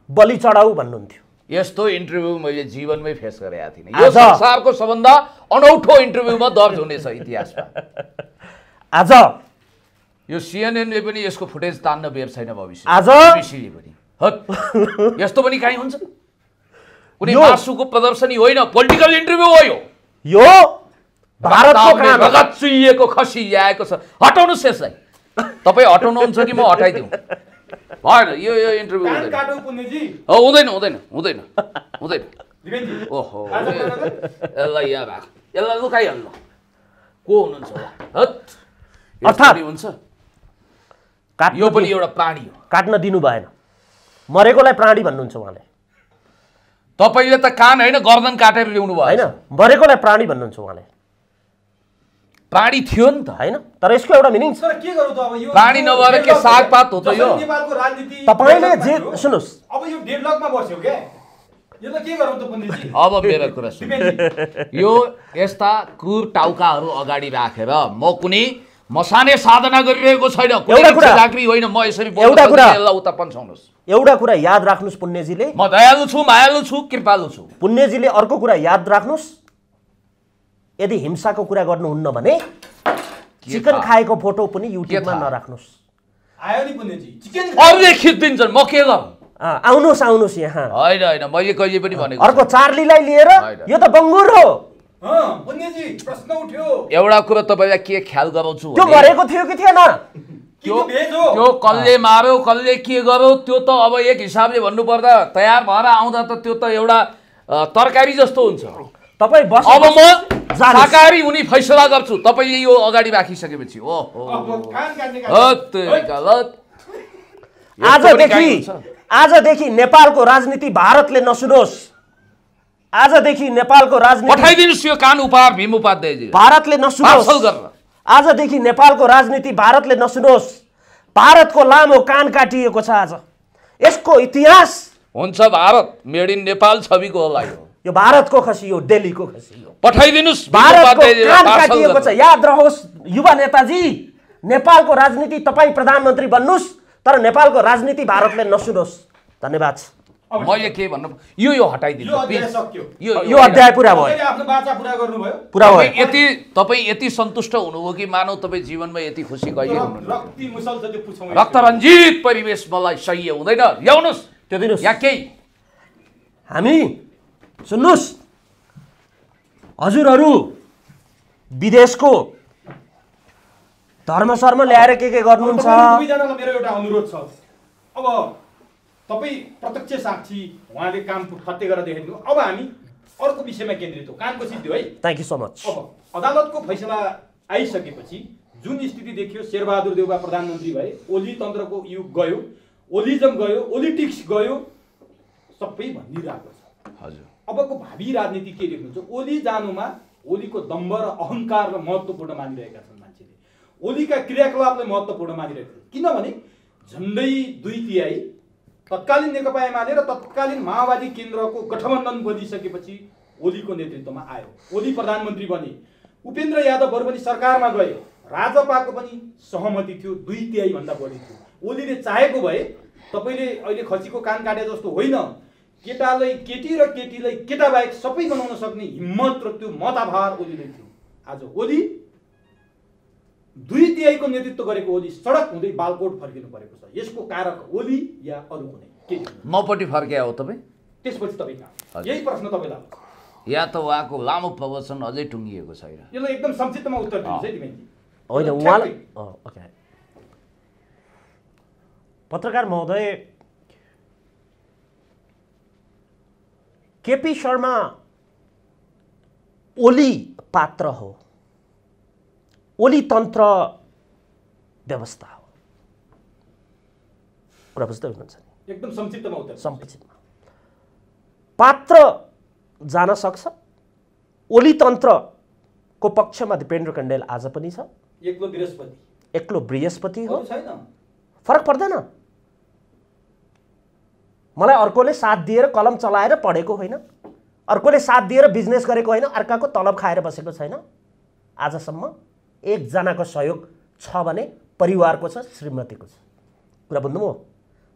बलि चढाऊ भन्नुहुन्थ्यो। यस्तो इन्टरभ्यू मैले जीवनमै फेस गरेका थिइनँ। यो संसारको सबभन्दा अनौठो इन्टरभ्यूमा दर्ज हुनेछ इतिहासमा। आज यो CNN ले पनि यसको फुटेज तान्न बेर छैन भविष्य। आज BBC ले पनि हत यस्तो पनि काहीँ हुन्छ कुनै मासुको प्रदर्शनी होइन पोलिटिकल इन्टरभ्यू हो यो भारतको कान रगत चुइएको खसी ल्याएको छ हटाउनुस् यसलाई तपाईँ हटाउनुहुन्छ कि म हटाइदिउँ भएन यो इन्टरभ्यू हुँदैन हुँदैन हुँदैन हुँदैन ओहो यसलाई यहाँ भएको यसलाई लुकाइहाल्नु को हुनुहुन्छ होला अर्थात् हुन्छ यो पनि एउटा प्राणी हो काट्न दिनु भएन मरेकोलाई प्राणी भन्नुहुन्छ उहाँले तपाईँले त कान होइन गर्दन काटेर ल्याउनु भयो होइन मरेकोलाई प्राणी भन्नुहुन्छ उहाँले प्राणी थियो नि त होइन तर यसको एउटा मिनिङ छ के गरौँ त अब यो प्राणी नभएर के सागपात हो त यो नेपालको राजनीति तपाईले जे सुन्नुस् अब यो डेडलकमा बस्यो के यो त के गरौँ त पण्डितजी अब मेरो कुरा सुन्नु यो यस्ता कुर टाउकाहरू अगाडि राखेर म कुनै मसाने साधना गरिरहेको छैन कुनै चाकरी होइन म यसरी एउटा कुरा यसलाई उता पन्छाउनुस् एउटा कुरा याद राख्नुस् पुण्यजीले म दयालु छु मायालु छु कृपालु छु पुण्यजीले अर्को कुरा याद राख्नुस् यदि हिंसाको कुरा गर्नुहुन्न भने चिकन खाएको फोटो पनि युट्युबमा नराख्नुस् आयो नि पुण्यजी चिकन अरूले खिचिदिन्छन् म के गर्नु आउनुस् यहाँ होइन होइन मैले कहिले पनि भनेको अर्को चार्लीलाई लिएर यो त बङ्गुर हो पुण्यजी प्रश्न उठ्यो एउटा कुरा तपाईँलाई के ख्याल गराउँछु त्यो गरेको थियो कि थिएन त्यो कसले मार्यो कसले के गर्यो त्यो त अब एक हिसाबले भन्नुपर्दा तयार भएर आउँदा त त्यो त एउटा तरकारी जस्तो हुन्छ तपाईँ अब म शाकाहारी हुने फैसला गर्छु तपाईँले यो अगाडि राखिसकेपछि आजदेखि नेपालको राजनीति भारतले नसुनोस् आजदेखि नेपालको राजनीति पठाइदिनुस् यो कान उपहार भीम उपाध्यायजी भारतले नसुनोस् आजदेखि नेपालको राजनीति भारतले नसुनोस् भारतको लामो कान काटिएको छ आज यसको इतिहास हुन्छ भारत मेड इन नेपाल छविको होला यो भारतको खसी हो दिल्लीको खसी हो पठाइदिनुस् भारतको कान काटिएको छ याद रहोस् युवा नेताजी नेपालको राजनीति तपाईँ प्रधानमन्त्री बन्नुस् तर नेपालको राजनीति भारतले नसुनोस् धन्यवाद मैले के भन्नु यो हटाइदिनु यो अध्याय पुरा भयो आफ्नो बाचा पुरा गर्नुभयो पुरा भयो तपाईँ यति सन्तुष्ट हुनुभयो कि मानव तपाईँ जीवनमा यति खुसी कहिले हुनुहुन्छ रक्तरञ्जित परिवेश मलाई सही हुँदैन ल्याउनुहोस् त्यो दिनुहोस् या केही हामी सुन्नुहोस् हजुरहरू विदेशको धर्मशर्म ल्याएर के गर्नुहुन्छ दुईजनालाई मेरो एउटा अनुरोध छ अब तपाईँ प्रत्यक्ष साक्षी उहाँले काम फत्ते गरेर देखाइदिनु अब हामी अर्को विषयमा केन्द्रित हो कानको सिद्धि है थ्याङ्क यू सो मच अब अदालतको फैसला आइसकेपछि जुन स्थिति देखियो शेरबहादुर देउवा प्रधानमन्त्री भए ओली तन्त्रको युग गयो ओलिजम गयो ओलिटिक्स गयो सबै भनिरहेको छ हजुर अबको भावी राजनीति के देख्नुहुन्छ ओली जानुमा ओलीको दम्भ र अहङ्कारलाई महत्त्वपूर्ण मानिरहेका छन् मान्छेले ओलीका क्रियाकलापलाई महत्त्वपूर्ण मानिरहेका छन् किनभने झन्डै 2/3 तत्कालीन नेकपा एमाले र तत्कालीन माओवादी केन्द्रको गठबन्धन बनिसकेपछि ओलीको नेतृत्वमा आयो ओली प्रधानमन्त्री बने उपेन्द्र यादव बरु सरकारमा गए राजपाको पनि सहमति थियो 2/3 भन्दा बढी थियो ओलीले चाहेको भए तपाईले अहिले खसीको कान काटे जस्तो होइन केटालाई केटी र केटीलाई केटा बाहेक सबै बनाउन सक्ने हिम्मत र त्यो मताभार ओलीले थियो आज ओली 2/3 को नेतृत्व गरेको ओली सडक हुँदै बालकोट फर्किनु परेको छ यसको कारक ओली या अरु कुनै के मपट्टि फर्के हो तपाई त्यसपछि तपाई कहाँ यही प्रश्न तपाईलाई या त उहाँको लामो प्रवचन अझै टुङ्गिएको छैन यसलाई एकदम संक्षिप्तमा उत्तर दिनुहोस् है दिमेनजी होइन उहाँले ओके पत्रकार महोदय केपी शर्मा ओली पात्र हो ओली तन्त्र व्यवस्था हो कुरा बुझ्दै हुनुहुन्छ एकदम संक्षिप्तमा उत्तर संक्षिप्तमा पात्र जान सक्छ ओली तन्त्रको पक्षमा दिपेन्द्र कण्डेल आज पनि छ एक्लो बृहस्पति हो फरक पर्दैन मलाई अर्कोले साथ दिएर कलम चलाएर पढेको होइन अर्कोले साथ दिएर बिजनेस गरेको होइन अर्काको तलब खाएर बसेको छैन आजसम्म एकजनाको सहयोग छ भने परिवारको छ श्रीमतीको छ कुरा बुझ्नुभयो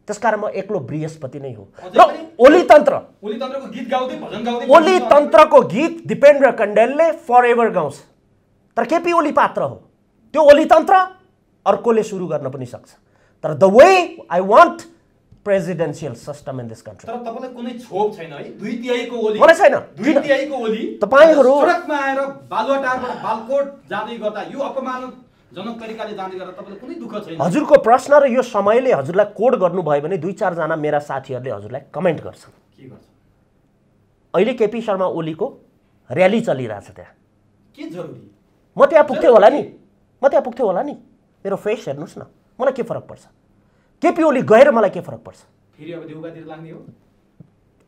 त्यसकारण म एक्लो बृहस्पति नै हो र ओली तन्त्रको गीत गाउँदै भजन गाउँदै ओली तन्त्रको गीत दिपेन्द्र कण्डेलले फरएभर गाउँछ तर केपी ओली पात्र हो त्यो ओली तन्त्र अर्कोले सुरु गर्न पनि सक्छ तर the way I want presidential system in this country. तर तपाईलाई कुनै छोप छैन है? 2/3 को ओली मलाई छैन। 2/3 को ओली तपाईहरु सडकमा आएर बालुवाटारबाट बालकोट जाँदै गर्दा यो अपमानजनक तरिकाले जाँदै गर्दा तपाईलाई कुनै दुःख छैन? हजुरको प्रश्न र यो समयले हजुरलाई कोड गर्नुभयो भने 2-4 जना मेरा साथीहरूले हजुरलाई कमेन्ट गर्छन्। के गर्छ? अहिले केपी शर्मा ओलीको र्याली चलिरहेछ त्यहाँ। के जरुरी? म त्यहाँ पुग्थेँ होला नि। मेरो फेस हेर्नुस् न, मलाई के फरक पर्छ? केपी ओली गएर मलाई के फरक पर्छ? फेरि अब देउगातिर लाग्ने हो?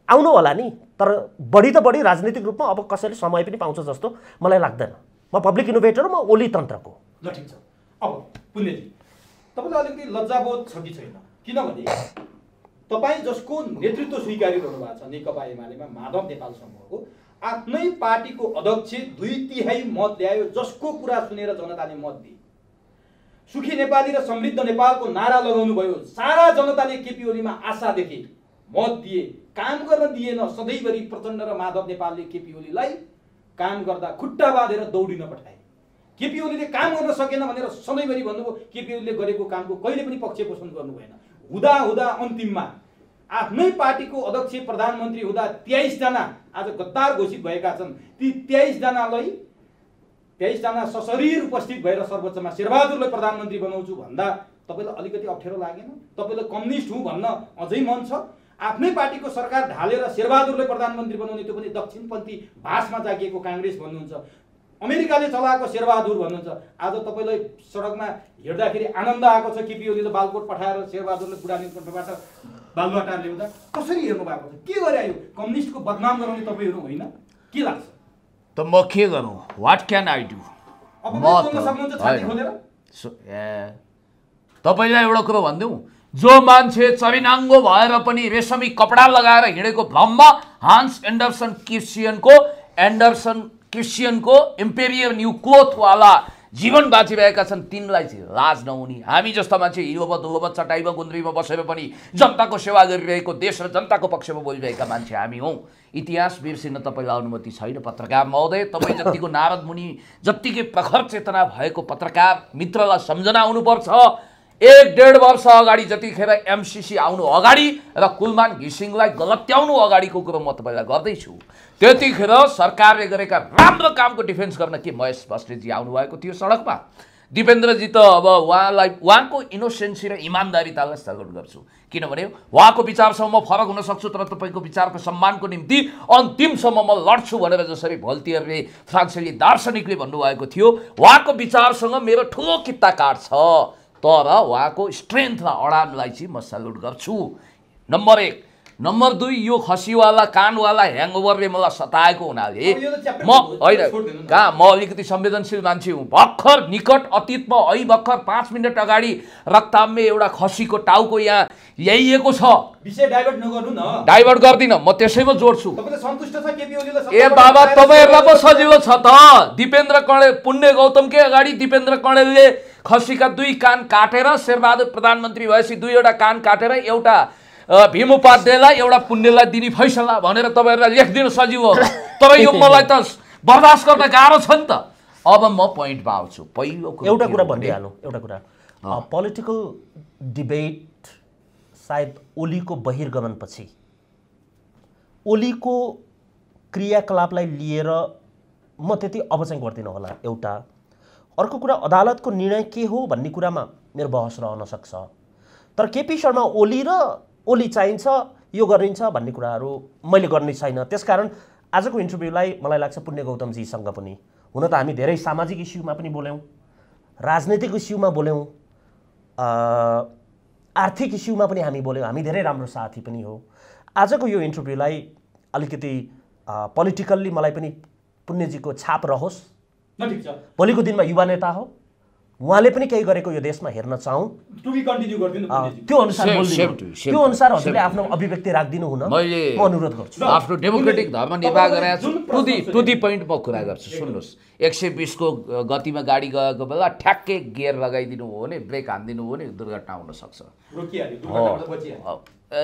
आउनु होला नि, तर बढी त बढी राजनीतिक रूपमा अब कसैले समय पनि पाउँछ जस्तो मलाई लाग्दैन। म पब्लिक इनोभेटर हो, म ओली तन्त्रको। ल ठिक छ। अब पुण्यजी तपाईलाई अलिकति लज्जाबोध छ कि छैन? किनभने तपाई जसको नेतृत्व स्वीकारी गर्नु भएको छ नेकपा एमालेमा माधव नेपाल समूहको आफ्नै पार्टीको अध्यक्ष 2/3 मत ल्यायो, जसको कुरा सुनेर जनताले मत दिए। सुखी नेपाली र समृद्ध नेपालको नारा लगाउनु भयो। सारा जनताले केपी ओलीमा आशा देखे, मत दिए, काम गर्न दिएन। सधैँभरि प्रचण्ड र माधव नेपालले केपी ओलीलाई काम गर्दा खुट्टा बाँधेर दौडिन पठाए। केपी ओलीले काम गर्न सकेन भनेर सधैँभरि भन्नुभयो। केपी ओलीले गरेको कामको कहिले पनि पक्ष पोषण गर्नु भएन। हुँदा अन्तिममा आफ्नै पार्टीको अध्यक्ष प्रधानमन्त्री हुँदा 23 जना आज गद्दार घोषित भएका छन्। ती 23 जना सशरीर उपस्थित भएर सर्वोच्चमा शेरबहादुरलाई प्रधानमन्त्री बनाउँछु भन्दा तपाईलाई अलिकति अप्ठ्यारो लागेन? तपाईलाई कम्युनिस्ट हुँ भन्न अझै मन छ? आफ्नै पार्टीको सरकार ढालेर शेरबहादुरलाई प्रधानमन्त्री बनाउने, त्यो पनि दक्षिणपन्थी भाषमा जागिएको काङ्ग्रेस भन्नुहुन्छ। अमेरिकाले चलाएको शेरबहादुर भन्नुहुन्छ। आज तपाईलाई सडकमा हिँड्दाखेरि आनन्द आएको छ केपी ओलीले बालकोट पठाएर शेरबहादुरले बुढानी कण्ठबाट बालुवाटार ल्याउँदा कसरी हेर्नु भएको छ? के गरे आयो? कम्युनिस्टको बदनाम गराउने तपाईहरु होइन? के लाग्छ? त म के गरौँ? What can I do? तपाईँलाई एउटा कुरो भनिदिउँ, जो मान्छे चरिनाङ्गो भएर पनि रेशमी कपडा लगाएर हिँडेको भ्रममा हान्स एन्डरसन क्रिस्चियनको इम्पेरियर न्यू क्लोथवाला जीवन बाँचिरहेका छन्, तिनलाई चाहिँ लाज नहुने। हामी जस्ता मान्छे हिलोमा धुलोमा चटाइमा गुन्द्रीमा बसेर पनि जनताको सेवा गरिरहेको, देश र जनताको पक्षमा बोलिरहेका मान्छे हामी हौँ। इतिहास बिर्सिन तपाईँलाई अनुमति छैन पत्रकार महोदय। तपाईँ जतिको नारद मुनि, जत्तिकै प्रखर चेतना भएको पत्रकार मित्रलाई सम्झना आउनुपर्छ। 1-1.5 वर्ष अगाडि जतिखेर एमसीसी आउनु अगाडि र कुलमान घिसिङलाई गलत्याउनु अगाडिको कुरो म तपाईँलाई गर्दैछु। त्यतिखेर सरकारले गरेका राम्रो कामको डिफेन्स गर्न के महेश बस्नेतजी आउनुभएको थियो सडकमा? दिपेन्द्रजी त अब उहाँको इनोसेन्सी र इमान्दारितालाई सल्युट गर्छु। किनभने उहाँको विचारसँग म फरक हुन सक्छु, तर तपाईँको विचारको सम्मानको निम्ति अन्तिमसम्म म लड्छु भनेर जसरी भोल्टियरले फ्रान्सेली दार्शनिकले भन्नुभएको थियो, उहाँको विचारसँग मेरो ठुलो कित्ता काट्छ, तर उहाँको स्ट्रेन्थलाई अडानलाई चाहिँ म सल्युट गर्छु। नम्बर 1। नम्बर 2, यो खसीवाला कानवाला ह्याङओभरले मलाई सताएको हुनाले म होइन कहाँ, म अलिकति संवेदनशील मान्छे हुँ। भर्खर निकट अतीतमा भर्खर 5 मिनट अगाडि रक्ताममा एउटा खसीको टाउको यहाँ ल्याइएको छ। विषय डाइभर्ट नगर्नु न। डाइभर्ट गर्दिनँ, म त्यसैमा जोड्छु। तपाईले सन्तुष्ट छ केपी ओलीलाई? ए बाबा, तपाईँहरूलाई पो सजिलो छ त। दिपेन्द्र कणेल, पुण्य गौतमकै अगाडि दिपेन्द्र कणेलले खसीका 2 कान काटेर शेरबहादुर प्रधानमन्त्री भएपछि 2वटा कान काटेर एउटा भीम उपाध्यायलाई एउटा पुण्यलाई दिने फैसला भनेर तपाईँहरूलाई लेखिदिनु सजिलो हो। तर यो मलाई त बर्दाश्त गर्न गाह्रो छ नि त। अब म पोइन्टमा आउँछु। पहिलो एउटा कुरा भनिहालौँ, एउटा कुरा, पोलिटिकल डिबेट सायद ओलीको बहिर्गमनपछि ओलीको क्रियाकलापलाई लिएर म त्यति अब चाहिँ गर्दिनँ होला एउटा। अर्को कुरा, अदालतको निर्णय के हो भन्ने कुरामा मेरो बहस रहन सक्छ। तर केपी शर्मा ओली र ओली चाहिन्छ, यो गरिन्छ भन्ने कुराहरू मैले गर्ने छैन। त्यसकारण आजको इन्टरभ्यूलाई मलाई लाग्छ पुण्य गौतमजीसँग पनि, हुन त हामी धेरै सामाजिक इस्युमा पनि बोल्यौँ, राजनीतिक इस्युमा बोल्यौँ, आर्थिक इस्युमा पनि हामी बोल्यौँ, हामी धेरै राम्रो साथी पनि हो। आजको यो इन्टरभ्यूलाई अलिकति पोलिटिकल्ली मलाई पनि पुण्यजीको छाप रहोस्। भोलिको दिनमा युवा नेता हो, उहाँले पनि केही गरेको यो देशमा हेर्न चाहौँ। त्यो अनुसार त्यो अनुसार हजुरले आफ्नो अभिव्यक्ति राखिदिनु हुन म अनुरोध गर्छु। आफ्नो डेमोक्रेटिक धर्म निर्वाह गरेर टु दी पोइन्ट म कुरा गर्छु। सुन्नुहोस्, 120 को गतिमा गाडी गएको बेला ठ्याक्कै गियर लगाइदिनु हो भने, ब्रेक हानिदिनु हो भने दुर्घटना हुन सक्छ,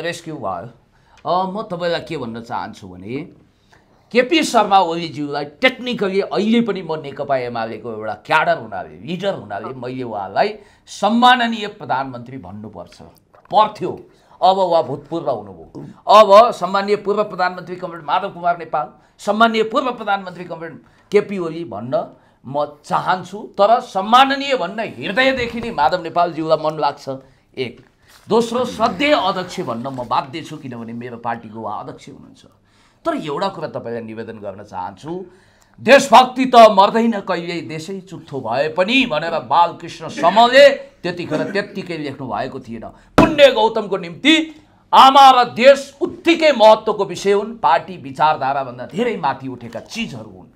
रेस्क्यु भयो। म तपाईँलाई के भन्न चाहन्छु भने केपी शर्मा ओलीज्यूलाई टेक्निकली अहिले पनि म नेकपा एमालेको एउटा क्याडर हुनाले, लिडर हुनाले मैले उहाँलाई सम्माननीय प्रधानमन्त्री भन्नुपर्थ्यो। अब उहाँ भूतपूर्व हुनुभयो। अब सम्माननीय पूर्व प्रधानमन्त्री कमरेड माधव कुमार नेपाल, सम्माननीय पूर्व प्रधानमन्त्री कमरेड केपी ओली भन्न म चाहन्छु, तर सम्माननीय भन्न हृदयदेखि नै माधव नेपालज्यूलाई मन लाग्छ। एक दोस्रो श्रद्धेय अध्यक्ष भन्न म बाध्य छु, किनभने मेरो पार्टीको उहाँ अध्यक्ष हुनुहुन्छ। तर एउटा कुरा तपाईँलाई निवेदन गर्न चाहन्छु, देशभक्ति त मर्दैन कहिले देशै चुट्ठो भए पनि भनेर बालकृष्ण समले त्यतिखेर त्यत्तिकै लेख्नु भएको थिएन। पुण्य गौतमको निम्ति आमा र देश उत्तिकै महत्त्वको विषय हुन्, पार्टी विचारधाराभन्दा धेरै माथि उठेका चिजहरू हुन्।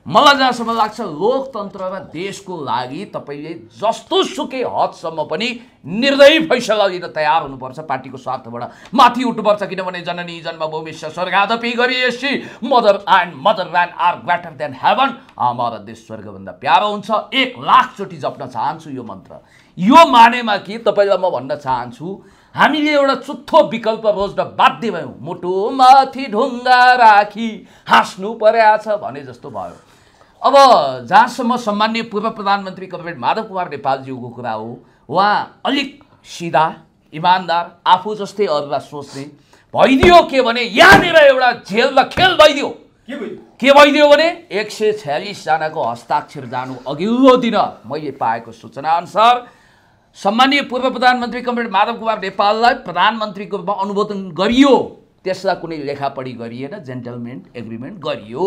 मलाई जहाँसम्म लाग्छ लोकतन्त्र र देशको लागि तपाईँले जस्तो सुकै हदसम्म पनि निर्दयी फैसला लिन तयार हुनुपर्छ, पार्टीको स्वार्थबाट माथि उठ्नुपर्छ। किनभने जननी जन्मभूमिश्च स्वर्गादपि गरियसी mother land are greater than heaven. आमा र देश स्वर्गभन्दा प्यारो हुन्छ। 1,00,000 चोटि जप्न चाहन्छु यो मन्त्र। यो मानेमा कि तपाईँलाई म भन्न चाहन्छु, हामीले एउटा चुत्थो विकल्प रोज्न बाध्य भयौँ। मुटुमाथि ढुङ्गा राखी हाँस्नु पर्या छ भने जस्तो भयो। अब जहाँसम्म सम्माननीय पूर्व प्रधानमन्त्री कमरेड माधव कुमार नेपालज्यूको कुरा हो, उहाँ अलिक सिधा इमान्दार, आफू जस्तै अरूलाई सोच्ने भइदियो। के भने यहाँनिर एउटा झेल र खेल भइदियो। के भइदियो भने 146 जनाको हस्ताक्षर जानु अघिल्लो दिन मैले पाएको सूचना अनुसार सम्माननीय पूर्व प्रधानमन्त्री कमरेड माधव कुमार नेपाललाई प्रधानमन्त्रीको रूपमा अनुमोदन गरियो। त्यसलाई कुनै लेखापढी गरिएन, जेन्टलमेन एग्रिमेन्ट गरियो।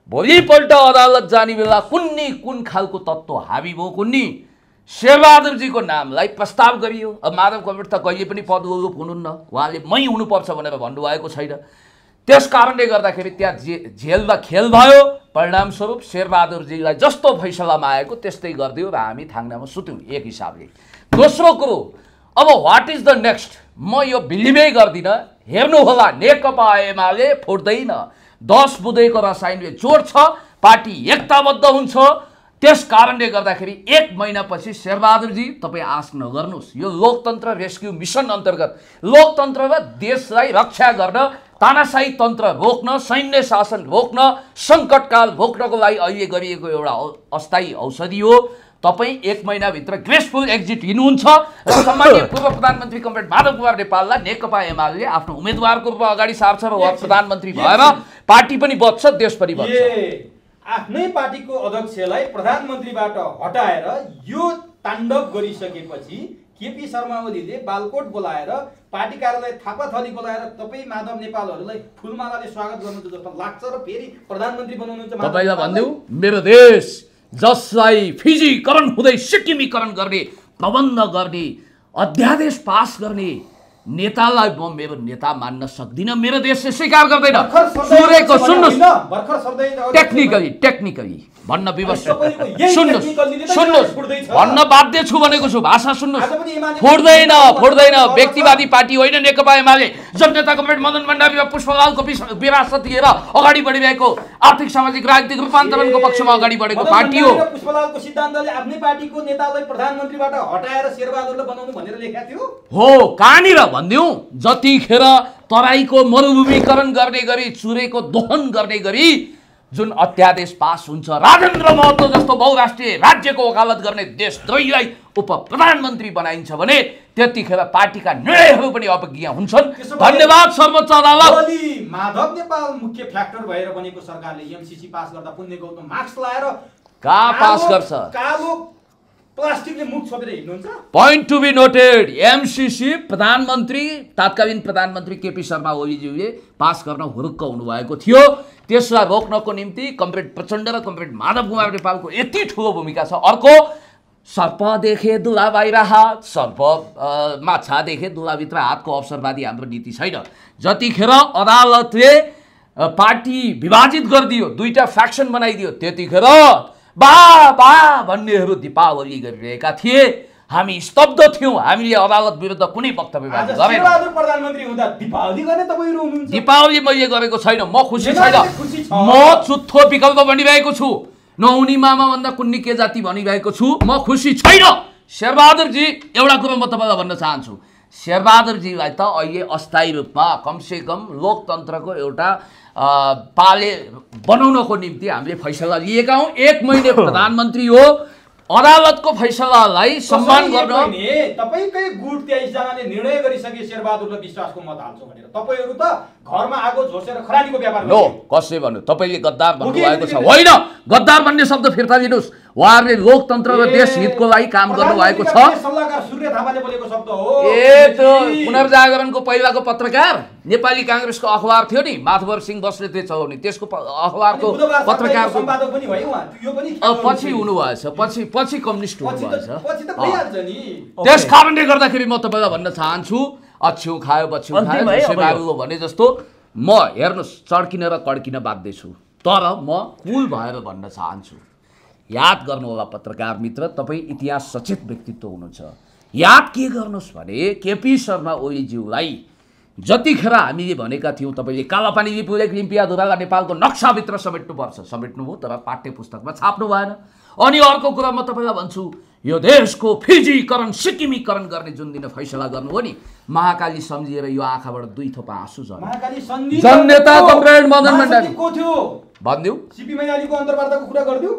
भोलिपल्ट अदालत जाने बेला कुन खालको तत्त्व हाबी भयो, कुन्नी शेरबहादुरजीको नामलाई प्रस्ताव गरियो। अब माधव कमरेड त कहिले पनि पदोल्लुप हुनुहुन्न, उहाँले मै हुनुपर्छ भनेर भन्नुभएको छैन। त्यस कारणले गर्दाखेरि त्यहाँ झेल र खेल भयो। परिणामस्वरूप शेरबहादुरजीलाई जस्तो फैसलामा आएको त्यस्तै गरिदियो र हामी थाङ्नामा सुत्यौँ एक हिसाबले। दोस्रो कुरो, अब वाट इज द नेक्स्ट, म यो बिलिभै गर्दिनँ। हेर्नुहोला, नेकपा एमाले फुट्दैन, 10 बुँदेको रसायनले जोड्छ, पार्टी एकताबद्ध हुन्छ। त्यस कारणले गर्दाखेरि 1 महिनापछि शेरबहादुरजी तपाईँ आश नगर्नुहोस्। यो लोकतन्त्र रेस्क्यु मिसन अन्तर्गत लोकतन्त्र र देशलाई रक्षा गर्न, तानाशाही तन्त्र रोक्न, सैन्य शासन रोक्न, सङ्कटकाल रोक्नको लागि अहिले गरिएको एउटा अस्थायी औषधि हो। तपाईँ 1 महिनाभित्र ग्रेसफुल एक्जिट लिनुहुन्छ र सम्माननीय पूर्व प्रधानमन्त्री कमरेड माधव कुमार नेपाललाई नेकपा एमाले आफ्नो उम्मेदवारको रूपमा अगाडि सार्छ र उहाँ प्रधानमन्त्री भएर पार्टी पनि बच्छ, देश पनि बच्छ। आफ्नै पार्टीको अध्यक्षलाई प्रधानमन्त्रीबाट हटाएर यो ताण्डव गरिसकेपछि केपी शर्मा ओलीले बालकोट बोलाएर पार्टी कार्यालय थापाथली बोलाएर तपाईँ माधव नेपालहरूलाई फुलमालाले स्वागत गर्नुहुन्छ जस्तो लाग्छ र फेरि प्रधानमन्त्री बनाउनुहुन्छ। तपाईँलाई भनिदेऊ, मेरो देश जसलाई फिजीकरण हुँदै सिक्किमीकरण गर्ने, प्रबन्ध गर्ने, अध्यादेश पास गर्ने नेतालाई म मेरो नेता मान्न सक्दिनँ। मेरो देशले स्वीकार गर्दैन। सूर्यको सुन्नुहोस्, टेक्निकली भन्न विवश सुन्नुहोस्, भन्न बाध्य छु भनेको छु, भाषा सुन्नुहोस्। फुट्दैन, व्यक्तिवादी पार्टी होइन नेकपा एमाले। जनता कमरेड मदन भण्डारी र पुष्पलालको विरासत लिएर अगाडि बढिरहेको आर्थिक सामाजिक राजनीतिक रूपान्तरणको पक्षमा अगाडि बढेको पार्टी हो। पुष्पलालको सिद्धान्तले आफ्नै पार्टीको नेतालाई प्रधानमन्त्रीबाट हटाएर शेरबहादुरलाई बनाउनु भनेर लेखेको थियो। हो, कहाँनिर भनिदिउँ, जतिखेर तराईको मरुभूमिकरण गर्ने गरी, चुरेको दोहन गर्ने गरी जुन अध्यादेश पास हुन्छ, राजेन्द्र महतो जस्तो बहुराष्ट्रिय राज्यको वकालत गर्ने देशद्रोहीलाई उप प्रधानमन्त्री बनाइन्छ भने त्यतिखेर पार्टीका निर्णयहरू पनि अवज्ञा हुन्छन्। धन्यवाद सर्वोच्च अदालत। माधव नेपाल मुख्य फ्याक्टर भएर बनेको सरकारले एमसीसी पास गर्दा पुण्य गौतम मार्क्स लाएर कहाँ पास गर्छ? कालो प्लास्टिकले मुख छोपेर हिँड्नुहुन्छ। Point to be noted, MCC प्रधानमन्त्री तत्कालीन प्रधानमन्त्री केपी शर्मा ओलीज्यूले पास गर्न हुरुक्क हुनुभएको थियो। त्यसलाई रोक्नको निम्ति कमरेड प्रचण्ड र कमरेड माधव कुमार नेपालको यति ठुलो भूमिका छ। अर्को, सर्प देखे दुला बाहिर हात, सर्प माछा देखे दुलाभित्र हातको अवसरवादी हाम्रो नीति छैन। जतिखेर अदालतले पार्टी विभाजित गरिदियो, दुईटा फ्याक्सन बनाइदियो, त्यतिखेर बा भन्नेहरू दीपावली गरिरहेका थिए। हामी स्तब्ध थियौँ। हामीले अदालत विरुद्ध कुनै वक्तव्य गरेनौँ। प्रधानमन्त्री हुँदा दीपावली गर्ने तपाईहरु हुनुहुन्छ। दीपावली मैले गरेको छैन, म खुसी छैन। म चुत्थो विकल्प भनिरहेको छु, नहुनी मामा भन्दा कुन्नी के जाति भनिरहेको छु। म खुसी छैन। शेरबहादुरजी, एउटा कुरो म तपाईँलाई भन्न चाहन्छु, शेरबहादुरजीलाई त अहिले अस्थायी रूपमा कमसेकम लोकतन्त्रको एउटा पाले बनाउनको निम्ति हामीले फैसला लिएका हौँ। 1 महिने प्रधानमन्त्री हो, अदालतको फैसलालाई सम्मान गर्न तपाईकै गुट 23 जनाले निर्णय गरिसके शेरबहादुरले विश्वासको मत हाल्छौं भनेर तपाईहरु त घरमा आगो झोसेर खरानीको व्यापार नो कसले भन्नु तपाईले गद्दार भन्नु भएको छ होइन गद्दार भन्ने शब्द फिर्ता दिनुस् उहाँहरुले लोकतन्त्र र देश हितको लागि काम गर्नु भएको छ सल्लाहकार सूर्य थापाले बोलेको शब्द हो त्यो पुनर्जागरणको पहिलाको पत्रकार नेपाली कांग्रेसको अखबार थियो नि माधवर सिंह बस्नेतले चलाउने त्यसको अखबारको पत्रकारको सम्पादक पनि भयो उहाँ यो पनि पछि हुनु भएछ पछि कम्युनिस्ट हुनु भएछ पछि त भइहाल्छ नि त्यस कारणले गर्दाखेरि म तपाईलाई भन्न चाहन्छु अछ्यौ खायो बछ्यौ खायो बाबुको भने जस्तो म हेर्नुस् चड्किन र कड्किन बाध्य छु तर म कुल भएर भन्न चाहन्छु याद गर्नु होला पत्रकार मित्र तपाई इतिहास सचेत व्यक्तित्व हुनुहुन्छ याद के गर्नुस् भने केपी शर्मा ओलीज्यूलाई जतिखेर हामीले भनेका थियौं तपाईले कालापानी लिपुलेख लिम्पियाधुरालाई नेपालको नक्साभित्र समेट्नुपर्छ समेट्नुभयो तर पाठ्य पुस्तकमा छाप्नु भएन अनि अर्को कुरा म तपाईलाई भन्छु यो देशको फिजीकरण सिक्किमीकरण गर्ने जुन दिन फैसला गर्नुभयो नि महाकाली सम्झिएर यो आँखाबाट दुई थोपा आँसु झर्यो महाकाली सन्धि जननेता कमरेड मदन भण्डारी को थियो भन्दिउ सीपी मैनालीको अन्तर्वार्ताको कुरा गर्दिउ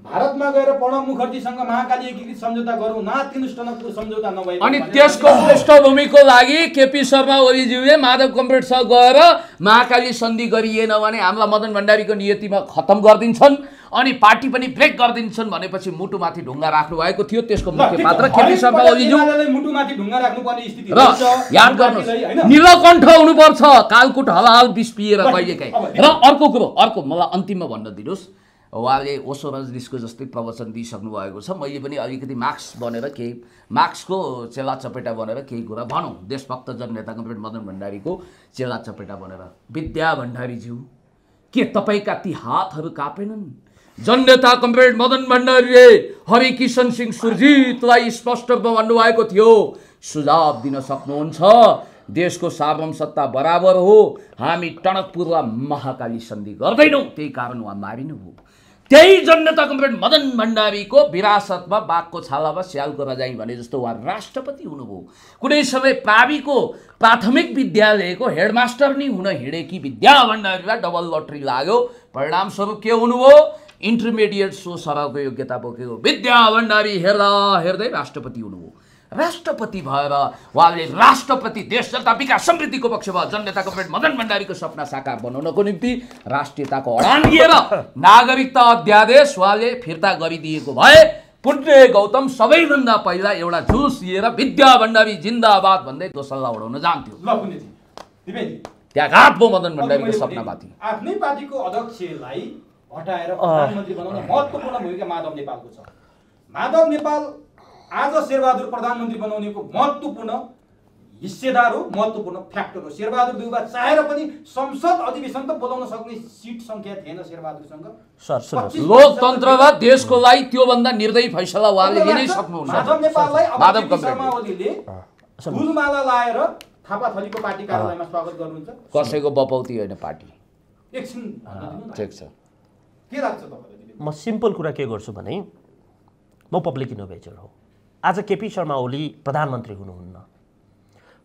भारतमा गएर प्रणब मुखर्जीसँग महाकाली एकीकृत सम्झौता गरौँ नातिनुष्टनको सम्झौता नभए अनि त्यसको पृष्ठभूमिको लागि केपी शर्मा ओलीज्यूले माधव कमरेडसँग गएर महाकाली सन्धि गरिएन भने हामीलाई मदन भण्डारीको नियतिमा खत्म गरिदिन्छन् अनि पार्टी पनि ब्रेक गरिदिन्छन् भनेपछि मुटुमाथि ढुङ्गा राख्नु भएको थियो त्यसको मुख्य पात्र केपी शर्मा ओलीज्यू मुटुमाथि ढुङ्गा राख्नुपर्ने स्थिति र याद गर्नुहोस् नीलकण्ठ हुनुपर्छ कालकुट हलाल बिस पिएर कहिलेकाहीँ र अर्को मलाई अन्तिममा भन्न दिनुहोस् उहाँले ओसो रजनीशको जस्तै प्रवचन दिइसक्नु भएको छ मैले पनि अलिकति मार्क्स बनेर केही मार्क्सको चेला चपेटा बनेर केही कुरा भनौँ देशभक्त जननेता कमरेड मदन भण्डारीको चेला चपेटा बनेर विद्या भण्डारीज्यू के तपाईँका ती हातहरू कापेनन् जननेता कमरेड मदन भण्डारीले हरिकिशन सिंह सुरजितलाई स्पष्ट भन्नुभएको थियो सुझाव दिन सक्नुहुन्छ देशको सार्वभौम सत्ता बराबर हो हामी टनकपुर र महाकाली सन्धि गर्दैनौँ त्यही कारण उहाँ मारिनुभयो त्यही जननेता कमरेड मदन भण्डारीको विरासतमा बाघको छालामा स्यालको रजाई भने जस्तो उहाँ राष्ट्रपति हुनुभयो कुनै समय प्राविको प्राथमिक विद्यालयको हेडमास्टर नै हुन हिँडेकी विद्या भण्डारीलाई डबल लटरी लाग्यो परिणामस्वरूप के हुनुभयो इन्टरमिडिएट सो सरलको योग्यता बोकेको विद्या भण्डारी हेर्दा हेर्दै राष्ट्रपति हुनुभयो राष्ट्रपति भएर उहाँले राष्ट्रपति देश जनता विकास समृद्धिको पक्षमा जननेता कमरेड मदन भण्डारीको सपना साकार बनाउनको निम्ति राष्ट्रियताको अडान लिएर नागरिकता अध्यादेश उहाँले फिर्ता गरिदिएको भए पुण्य गौतम सबैभन्दा पहिला एउटा जुलुस लिएर विद्या भण्डारी जिन्दाबाद भन्दै दोसल्ला उडाउन जान्थ्यो त्यहाँ घाट भयो मदन भण्डारीको सपनामाथि आफ्नै पार्टीको अध्यक्षलाई हटाएर प्रधानमन्त्री बनाउन महत्त्वपूर्ण भूमिका माधव नेपालको छ माधव नेपाल आज शेरबहादुर प्रधानमन्त्री बनाउनेको महत्त्वपूर्ण हिस्सेदार हो महत्त्वपूर्ण फ्याक्टर हो शेरबहादुर देउबा चाहेर पनि संसद अधिवेशन त बोलाउन सक्ने सिट संख्या थिएन शेरबहादुरसँग लोकतन्त्र र देशको लागि त्यो भन्दा निर्दयी फैसला उहाँले लिनै सक्नुहुन्न माधव नेपाललाई अब शर्मा ओलीले फुलमाला लाएर थापाथलीको पार्टी कार्यालयमा स्वागत गर्नुहुन्छ कसैको बपौती होइन पार्टी एकछिन ठिक छ के लाग्छ तपाईलाई म सिम्पल कुरा के गर्छु भने म पब्लिक इनोभेटर हो आज केपी शर्मा ओली प्रधानमन्त्री हुनुहुन्न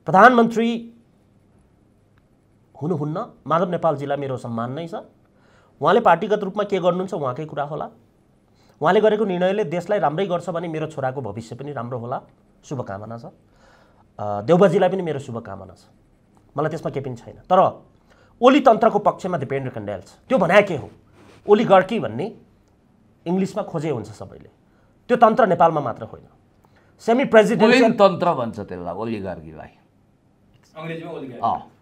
प्रधानमन्त्री हुनुहुन्न माधव नेपालजीलाई मेरो सम्मान नै छ उहाँले पार्टीगत रूपमा के गर्नुहुन्छ उहाँकै कुरा होला उहाँले गरेको निर्णयले देशलाई राम्रै गर्छ भने मेरो छोराको भविष्य पनि राम्रो होला शुभकामना छ देउबाजीलाई पनि मेरो शुभकामना छ मलाई त्यसमा केही पनि छैन तर ओली तन्त्रको पक्षमा दिपेन्द्र कण्डेल छ त्यो भनाए के हो ओलिगार्की भन्ने इङ्ग्लिसमा खोजे हुन्छ सबैले त्यो तन्त्र नेपालमा मात्र होइन सेमी प्रेसिडेन्सियल तन्त्र भन्छ त्यसलाई ओलिगार्कीलाई अंग्रेजीमा oligarchy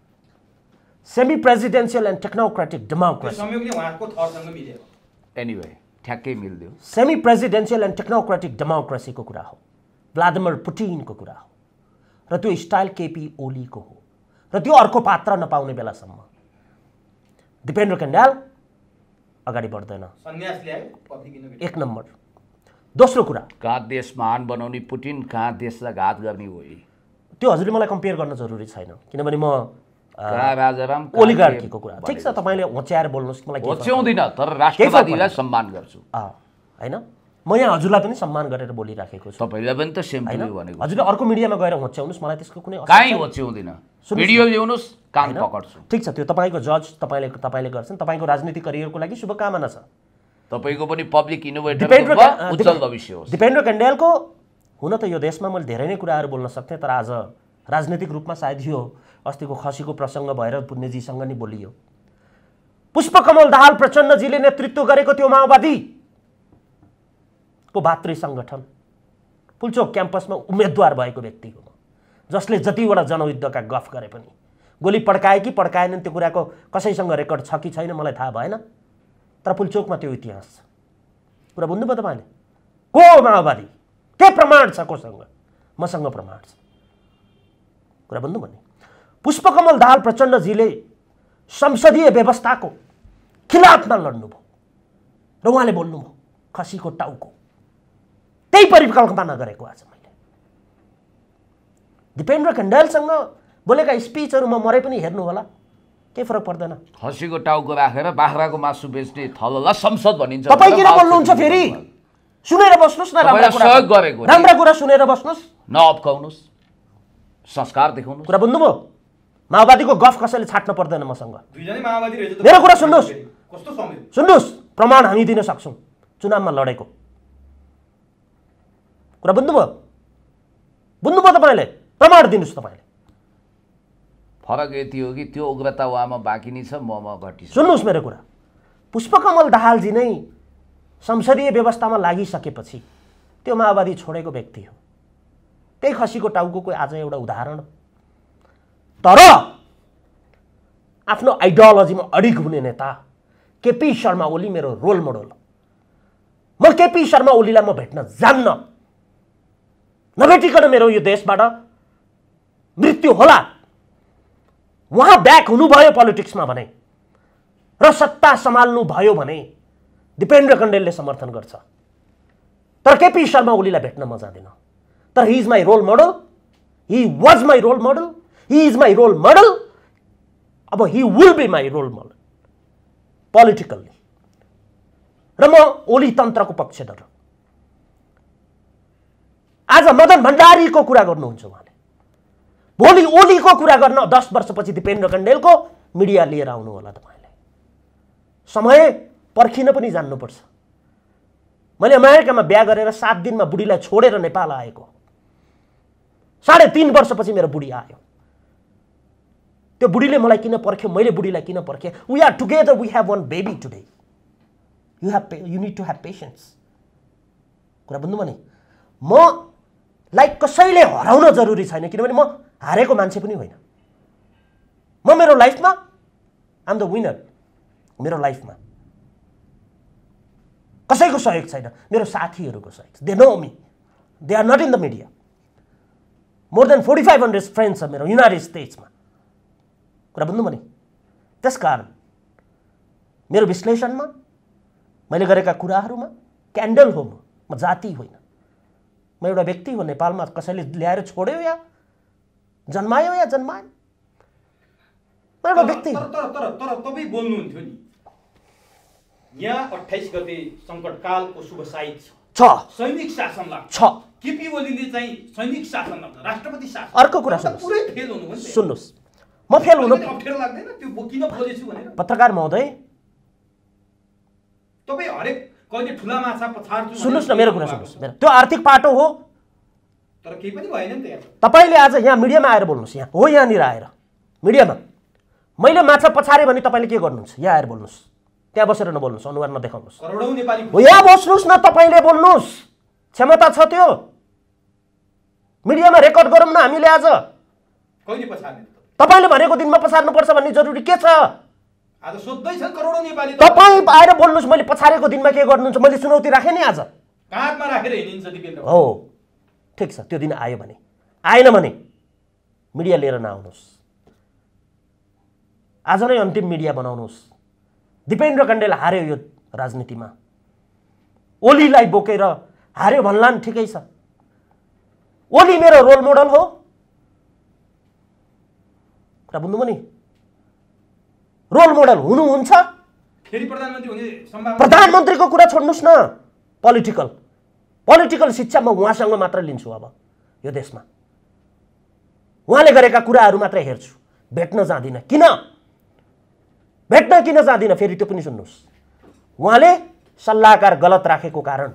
semi presidential and technocratic democracy संयोगले उहाँको थरसँग मिल्यो एनीवे ठ्याक्कै मिल्दियो सेमी प्रेसिडेन्सियल एन्ड टेक्नोक्रेटिक डेमोक्रेसीको कुरा हो भ्लादिमिर पुटिनको कुरा हो र त्यो स्टाइल केपी ओलीको हो र त्यो अर्को पात्र नपाउने बेलासम्म दिपेन्द्र कण्डेल अगाडि बढ्दैन सन्यास ल्यायो पब्लिक इनोभेटर एक नम्बर दोस्रो कुरा कहाँ देश महान बनाउने पुटिन कहाँ देशलाई घात गर्ने हो त्यो हजुरले मलाई कम्पेयर गर्न जरुरी छैन किनभने म राजाराम ओलिगार्कीको कुरा ठिक छ तपाईले होच्याएर बोल्नुस् मलाई के होच्याउँदिन तर राष्ट्रवादीलाई सम्मान गर्छु हैन म यहाँ हजुरलाई पनि सम्मान गरेर बोलिराखेको छु तपाईलाई पनि त सेम भनेको हजुरले अर्को मिडियामा गएर होच्याउनुस् मलाई त्यसको कुनै काई होच्याउँदिन भिडियो ल्याउनुस् कान पकड्छु ठिक छ त्यो तपाईको जज तपाईले गर्छन् तपाईको राजनीतिक करियरको लागि शुभकामना छ तपाईको पनि पब्लिक इनोभेटर उज्जवल भविष्य होस्। दिपेन्द्र कण्डेलको हुन त यो देशमा मैले धेरै नै कुराहरू बोल्न सक्थेँ, तर आज राजनीतिक रूपमा सायद यो अस्तिको खसीको प्रसङ्ग भएर पुण्यजीसँग नि बोलियो। पुष्पकमल दाहाल प्रचण्डजीले नेतृत्व गरेको त्यो माओवादीको भातृ सङ्गठन पुल्चोक क्याम्पसमा उम्मेदवार भएको व्यक्ति हो, जसले जतिवटा जनयुद्धका गफ गरे पनि गोली पड्काए कि पड्काएनन् त्यो कुराको कसैसँग रेकर्ड छ कि छैन मलाई थाहा भएन, तर पुल्चोकमा त्यो इतिहास छ। कुरा बुझ्नुभयो तपाईँले? को माओवादी, के प्रमाण छ कोसँग? मसँग प्रमाण छ। कुरा बुझ्नुभयो नि? पुष्पकमल दाहाल प्रचण्डजीले संसदीय व्यवस्थाको खिलाफमा लड्नुभयो र उहाँले बोल्नुभयो खसीको टाउको। त्यही परिकल्पना गरेको आज मैले दिपेन्द्र कण्डेलसँग बोलेका स्पिचहरू म मरे पनि हेर्नु होला, केही फरक पर्दैन। खसीको टाउको राखेर बाख्राको मासु बेच्ने थलोलाई संसद भनिन्छ। तपाईँ किन बोल्नुहुन्छ फेरि? सुनेर बस्नुहोस् न, राम्रा कुरा सुनेर बस्नुहोस्, नअप्काउनुहोस्, संस्कार देखाउनुहोस्। कुरा बुझ्नुभयो? माओवादीको गफ कसैले छाट्न पर्दैन मसँग। दुईजनै माओवादी रहेछ। मेरो कुरा सुन्नुहोस्, कस्तो समय सुन्नुहोस्, प्रमाण हामी दिन सक्छौँ चुनावमा लडेको। कुरा बुझ्नुभयो? बुझ्नुभयो तपाईँले? प्रमाण दिनुहोस् तपाईँले। फरक यति हो कि त्यो उग्रता उहाँमा बाँकी नै छ, ममा घटी छ। सुन्नुहोस् मेरो कुरा, पुष्पकमल दाहालजी नै संसदीय व्यवस्थामा लागिसकेपछि त्यो माओवादी छोडेको व्यक्ति हो। त्यही खसीको टाउको आज एउटा उदाहरण। तर आफ्नो आइडियोलोजीमा अडिग हुने नेता केपी शर्मा ओली मेरो रोल मोडल। म केपी शर्मा ओलीलाई म भेट्न जान्न, नभेटिकन मेरो यो देशबाट मृत्यु होला। उहाँ ब्याक हुनुभयो पोलिटिक्समा भने र सत्ता सम्हाल्नु भयो भने दिपेन्द्र कण्डेलले समर्थन गर्छ, तर केपी शर्मा ओलीलाई भेट्न म जाँदिनँ। तर he is my role model, he was my role model, he is my role model, अब he will be my role model politically. र म ओली तन्त्रको पक्षधर। आज मदन भण्डारीको कुरा गर्नुहुन्छ उहाँले, भोलि ओलीको कुरा गर्न 10 वर्षपछि दिपेन्द्र कण्डेलको मिडिया लिएर आउनु होला तपाईँले। समय पर्खिन पनि जान्नुपर्छ। मैले अमेरिकामा बिहा गरेर 7 दिनमा बुढीलाई छोडेर नेपाल आएको, 3.5 वर्षपछि मेरो बुढी आयो। त्यो बुढीले मलाई किन पर्ख्यो, मैले बुढीलाई किन पर्खेँ? We are together, we have one baby today. You need to have patience. कुरा बुझ्नुभयो नि? मलाई कसैले हराउन जरुरी छैन, किनभने म हारेको मान्छे पनि होइन। म मेरो लाइफमा आइ एम द विनर। मेरो लाइफमा कसैको सहयोग छैन, मेरो साथीहरूको सहयोग। They know me, they are not in the media. More than 4500 friends छ मेरो युनाइटेड स्टेट्समा। कुरा बुझ्नुभयो नि? त्यसकारण मेरो विश्लेषणमा मैले गरेका कुराहरूमा क्यान्डल हो म जाति होइन। म एउटा व्यक्ति हो। नेपालमा कसैले ल्याएर छोड्यो या जन्मायो या जन्मायो, म एउटा व्यक्ति। तर तपाईँ बोल्नुहुन्थ्यो नि यहाँ 28 गते सङ्कटकालको शुभ साइत छ, सैनिक शासन लाग्छ। केपी ओलीले चाहिँ सैनिक शासन लाग्छ, राष्ट्रपति शासन। अर्को कुरा पुरै फेल हुनु हुन्छ। सुन्नुहोस्, म फेल हुनु अप्ठ्यारो लाग्दैन त्यो किन बोलेछु भनेर? पत्रकार महोदय, तपाईँ हरेक कहिले ठुला माछा पछाड्छु। सुन्नुहोस् न, मेरो कुरा सुन्नुहोस्। मेरो त्यो आर्थिक पाटो हो, तर केही पनि भएन नि त यार। तपाईँले आज यहाँ मिडियामा आएर बोल्नुहोस्। यहाँ हो, यहाँनिर आएर मिडियामा मैले माछा पछारेँ भने तपाईँले के गर्नुहुन्छ? यहाँ आएर बोल्नुहोस्, त्यहाँ बसेर नबोल्नुहोस्, अनुहार नदेखाउनुहोस्। करोडौँ नेपाली हो, यहाँ बस्नुहोस् न, तपाईँले बोल्नुहोस्, क्षमता छ त्यो। मिडियामा रेकर्ड गरौँ न हामीले। आज कहिले पछार्ने? तपाईँले भनेको दिनमा पछार्नुपर्छ भन्ने जरुरी के छ? आज सोध्दै छ करोडौँ नेपाली। तपाईँ आएर बोल्नुहोस्, मैले पछारेको दिनमा के गर्नुहुन्छ? मैले चुनौती राखेँ नि आज। काँधमा राखेर हिँडिन्छ दिपेन्द्र। हो, ठिक छ, त्यो दिन आयो भने। आएन भने मिडिया लिएर नआउनुहोस्। आज नै अन्तिम मिडिया बनाउनुहोस्। दिपेन्द्र कण्डेल हार्यो यो राजनीतिमा, ओलीलाई बोकेर हार्यो भन्ला नि ठिकै छ। ओली मेरो रोल मोडल हो। कुरा बुझ्नुभयो नि? रोल मोडल हुनुहुन्छ। फेरि प्रधानमन्त्री हुने सम्भावना। प्रधानमन्त्रीको कुरा छोड्नुहोस् न, पोलिटिकल शिक्षा म उहाँसँग मात्र लिन्छु अब यो देशमा। उहाँले गरेका कुराहरू मात्रै हेर्छु, भेट्न जाँदिनँ। किन भेट्न जाँदिनँ फेरि त्यो पनि सुन्नुहोस्। उहाँले सल्लाहकार गलत राखेको कारण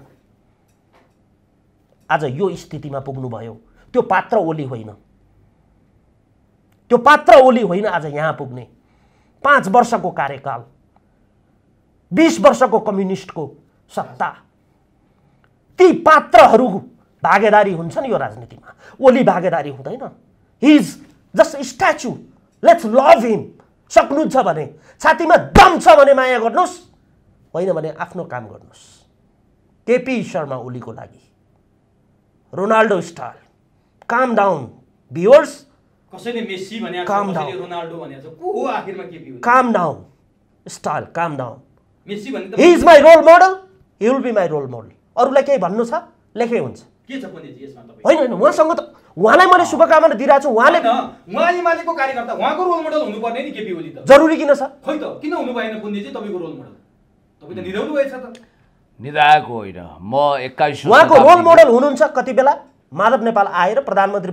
आज यो स्थितिमा पुग्नुभयो। त्यो पात्र ओली होइन, त्यो पात्र ओली होइन आज यहाँ पुग्ने। 5 वर्षको कार्यकाल, 20 वर्षको कम्युनिस्टको सत्ता, ती पात्रहरू भागेदारी हुन्छन् यो राजनीतिमा। ओली भागेदारी हुँदैन। He is just statue. Let's love हिम। सक्नुहुन्छ भने, छातीमा दम छ भने माया गर्नुहोस्, होइन भने आफ्नो काम गर्नुहोस्। केपी शर्मा ओलीको लागि Ronaldo style, calm down viewers. कसैले मेस्सी भने, कसैले रोनाल्डो भने, को हो आखिरमा KP Oli? Calm down style, calm down. Messi भने त he is my role model, he will be my role model. अरूलाई केही भन्नु छ लेखे हुन्छ। के छ पुण्यजी यसमा तपाईँ? होइन उहाँसँग त उहाँलाई मैले शुभकामना दिइरहेको छु। उहाँले उहाँ एमालेको कार्यकर्ता, उहाँको रोल मोडल हुनुपर्ने नि केपी ओली त। जरुरी किन छ? खै त किन हुनु भएन पुण्यजी तपाईँको रोल मोडल? तपाईँ त निधाउनु भएछ त। निधाएको होइन, म 21 उहाँको रोल मोडल हुनुहुन्छ कति बेला माधव नेपाल आएर प्रधानमन्त्री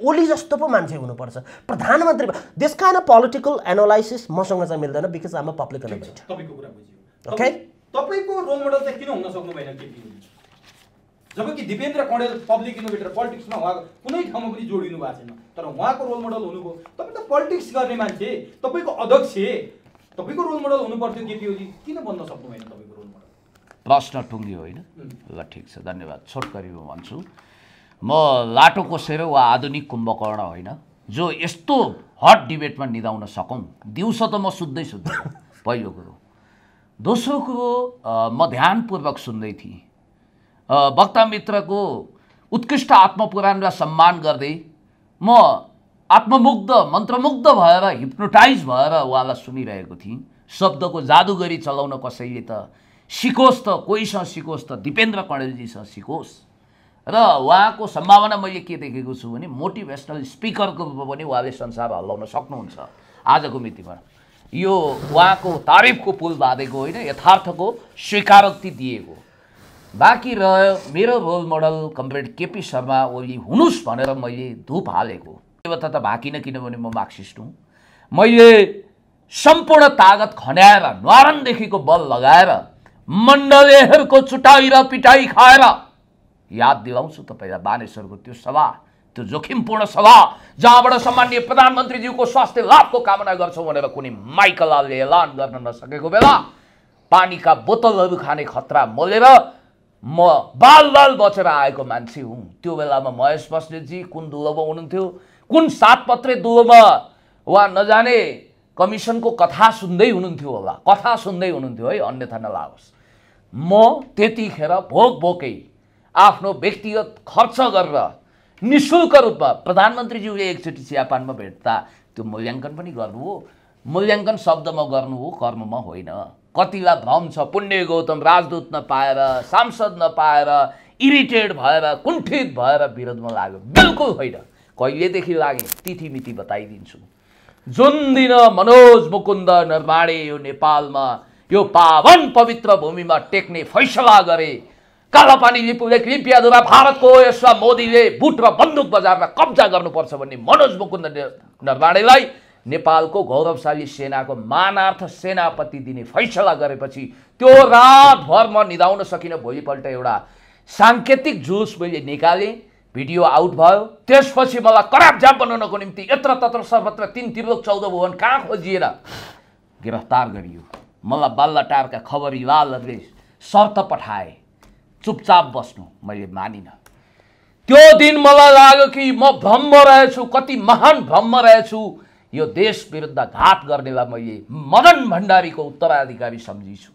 ओली जस्तो पो मान्छे हुनुपर्छ प्रधानमन्त्री। This kind of political analysis मसँग चाहिँ मिल्दैन, because I'm a public analyst. तपाईँको कुरा बुझ्यो। ओके, तपाईँको रोल मोडल चाहिँ किन हुन सक्नु भएन केपी ओली? जबकि दिपेन्द्र कणेल पब्लिक इनोभेटर, पोलिटिक्समा उहाँ कुनै ठाउँमा पनि जोडिनु भएको छैन, तर उहाँको रोल मोडल हुनुभयो। तपाईँ त पोलिटिक्स गर्ने मान्छे, तपाईँको अध्यक्ष, तपाईँको रोल मोडल हुनु पर्थ्यो केपी ओली। किन बन्न सक्नु भएन तपाईँको रोल मोडल? प्रश्न टुङ्गियो होइन? ल ठिक छ, धन्यवाद। छोटकरी म भन्छु, म लाटो कोसेर वा आधुनिक कुम्भकर्ण होइन जो यस्तो हट डिबेटमा निदाउन सकौँ। दिउँसो त म सुत्दै पहिलो कुरो। दोस्रो कुरो, म ध्यानपूर्वक सुन्दै थिएँ। वक्ता मित्रको उत्कृष्ट आत्मपुराणलाई सम्मान गर्दै म आत्ममुग्ध, मन्त्रमुग्ध भएर, हिप्नोटाइज भएर उहाँलाई सुनिरहेको थिएँ। शब्दको जादुगरी चलाउन कसैले त सिकोस्, त कोहीसँग सिकोस्, त दिपेन्द्र कणेलजीसँग सिकोस्। र उहाँको सम्भावना मैले के देखेको छु भने मोटिभेसनल स्पिकरको रूपमा पनि उहाँले संसार हल्लाउन सक्नुहुन्छ आजको मितिमा। यो उहाँको तारिफको पुल बाँधेको होइन, यथार्थको स्वीकारोक्ति दिएको। बाँकी रह्यो मेरो role model comrade KP Sharma Oli हुनुहोस् भनेर मैले धुप हालेको। देवता त भाकिन, किनभने म मार्क्सिस्ट हुँ। मैले सम्पूर्ण तागत खन्याएर, न्वारनदेखिको बल लगाएर, मण्डलेहरूको चुटाइ र पिटाइ खाएर याद दिलाउँछु तपाईँलाई बानेश्वरको त्यो सभा, त्यो जोखिमपूर्ण सभा जहाँबाट सामान्य प्रधानमन्त्रीज्यूको स्वास्थ्य लाभको कामना गर्छौँ भनेर कुनै माइकलालले एलान गर्न नसकेको बेला पानीका बोतलहरू खाने खतरा मोलेर म बाल बचेर आएको मान्छे हुँ। त्यो बेलामा महेश बस्नेतजी कुन दुलोमा हुनुहुन्थ्यो, कुन 7 पत्रे दुलोमा उहाँ नजाने कमिसनको कथा सुन्दै हुनुहुन्थ्यो होला, कथा सुन्दै हुनुहुन्थ्यो है, अन्यथा नलाओस्। म त्यतिखेर भोकै आफ्नो व्यक्तिगत खर्च गरेर निःशुल्क रूपमा प्रधानमन्त्रीज्यूले एकचोटि चियापानमा भेट्दा त्यो मूल्याङ्कन पनि गर्नु हो। मूल्याङ्कन शब्दमा गर्नु हो, कर्ममा होइन। कतिलाई भ्रम छ, पुण्य गौतम राजदूत नपाएर, सांसद नपाएर इरिटेट भएर, कुण्ठित भएर विरोधमा लाग्यो। बिल्कुल होइन। कहिलेदेखि लागे तिथि मिति बताइदिन्छु। जुन दिन मनोज मुकुन्द नरवाणे यो नेपालमा यो पावन पवित्र भूमिमा टेक्ने फैसला गरे, कालापानी लिपियाद्वारा भारतको यसमा मोदीले बुट र बन्दुक बजारमा कब्जा गर्नुपर्छ भन्ने मनोज मुकुन्द नरवाणेलाई नेपालको गौरवशाली सेनाको मानार्थ सेनापति दिने फैसला गरेपछि त्यो रातभर म निदाउन सकिनँ। भोलिपल्ट एउटा साङ्केतिक जुलुस मैले निकालेँ, भिडियो आउट भयो। त्यसपछि मलाई कराप जाप बनाउनको निम्ति यत्र तत्र सर्वत्र 3 त्रिलोक 14 भुवन कहाँ खोजिएर गिरफ्तार गरियो। मलाई बाल्लाटारका खबरीलालहरूले शर्त पठाए, चुपचाप बस्नु, मैले मानिनँ। त्यो दिन मलाई लाग्यो कि म भ्रममा रहेछु, कति महान भ्रममा रहेछु। यो देश विरुद्ध घात गर्नेलाई मैले मदन भण्डारीको उत्तराधिकारी सम्झिछु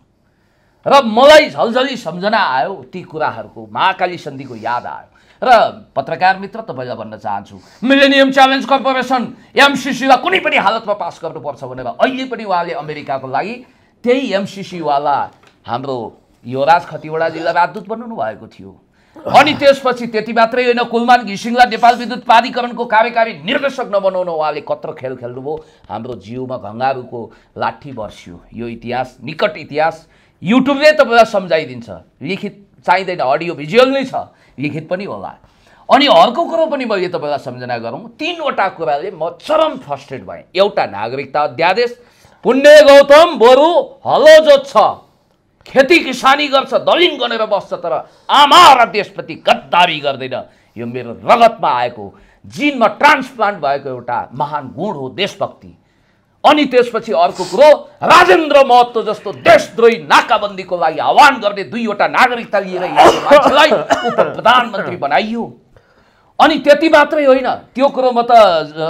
र मलाई झलझली सम्झना आयो ती कुराहरूको। महाकाली सन्धिको याद आयो। र पत्रकार मित्र तपाईँलाई भन्न चाहन्छु, मिलेनियम च्यालेन्ज कर्पोरेसन एमसिसीलाई कुनै पनि हालतमा पास गर्नुपर्छ भनेर अहिले पनि उहाँले अमेरिकाको लागि त्यही एमसिसीवाला हाम्रो युवराज खतिवडाजीलाई राजदूत बनाउनु भएको थियो। अनि त्यसपछि त्यति मात्रै होइन, कुलमान घिसिङलाई नेपाल विद्युत प्राधिकरणको कार्यकारी निर्देशक नबनाउन उहाँले कत्रो खेल खेल्नुभयो। हाम्रो जिउमा घङ्गारुको लाठी बर्सियो। यो इतिहास, निकट इतिहास युट्युबले तपाईँलाई सम्झाइदिन्छ। लिखित चाहिँदैन, अडियो भिजुअल नै छ, लिखित पनि होला। अनि अर्को कुरो पनि मैले तपाईँलाई सम्झना गरौँ। 3वटा कुराले म चरम फ्रस्ट्रेट भएँ। एउटा नागरिकता अध्यादेश, पुण्य गौतम बरु हलो जोत्छ, खेती किसानी गर्छ, दलिन गनेर बस्छ, तर आमा र देशप्रति गद्दारी गर्दैन। यो मेरो रगतमा आएको, जिनमा ट्रान्सप्लान्ट भएको एउटा महान गुण हो, देशभक्ति। अनि त्यसपछि अर्को कुरो, राजेन्द्र महतो जस्तो देशद्रोही नाकाबन्दीको लागि आह्वान गर्ने 2वटा नागरिकता लिएर हिँडेको मान्छेलाई उपप्रधानमन्त्री बनाइयो। अनि त्यति मात्रै होइन, त्यो कुरो म त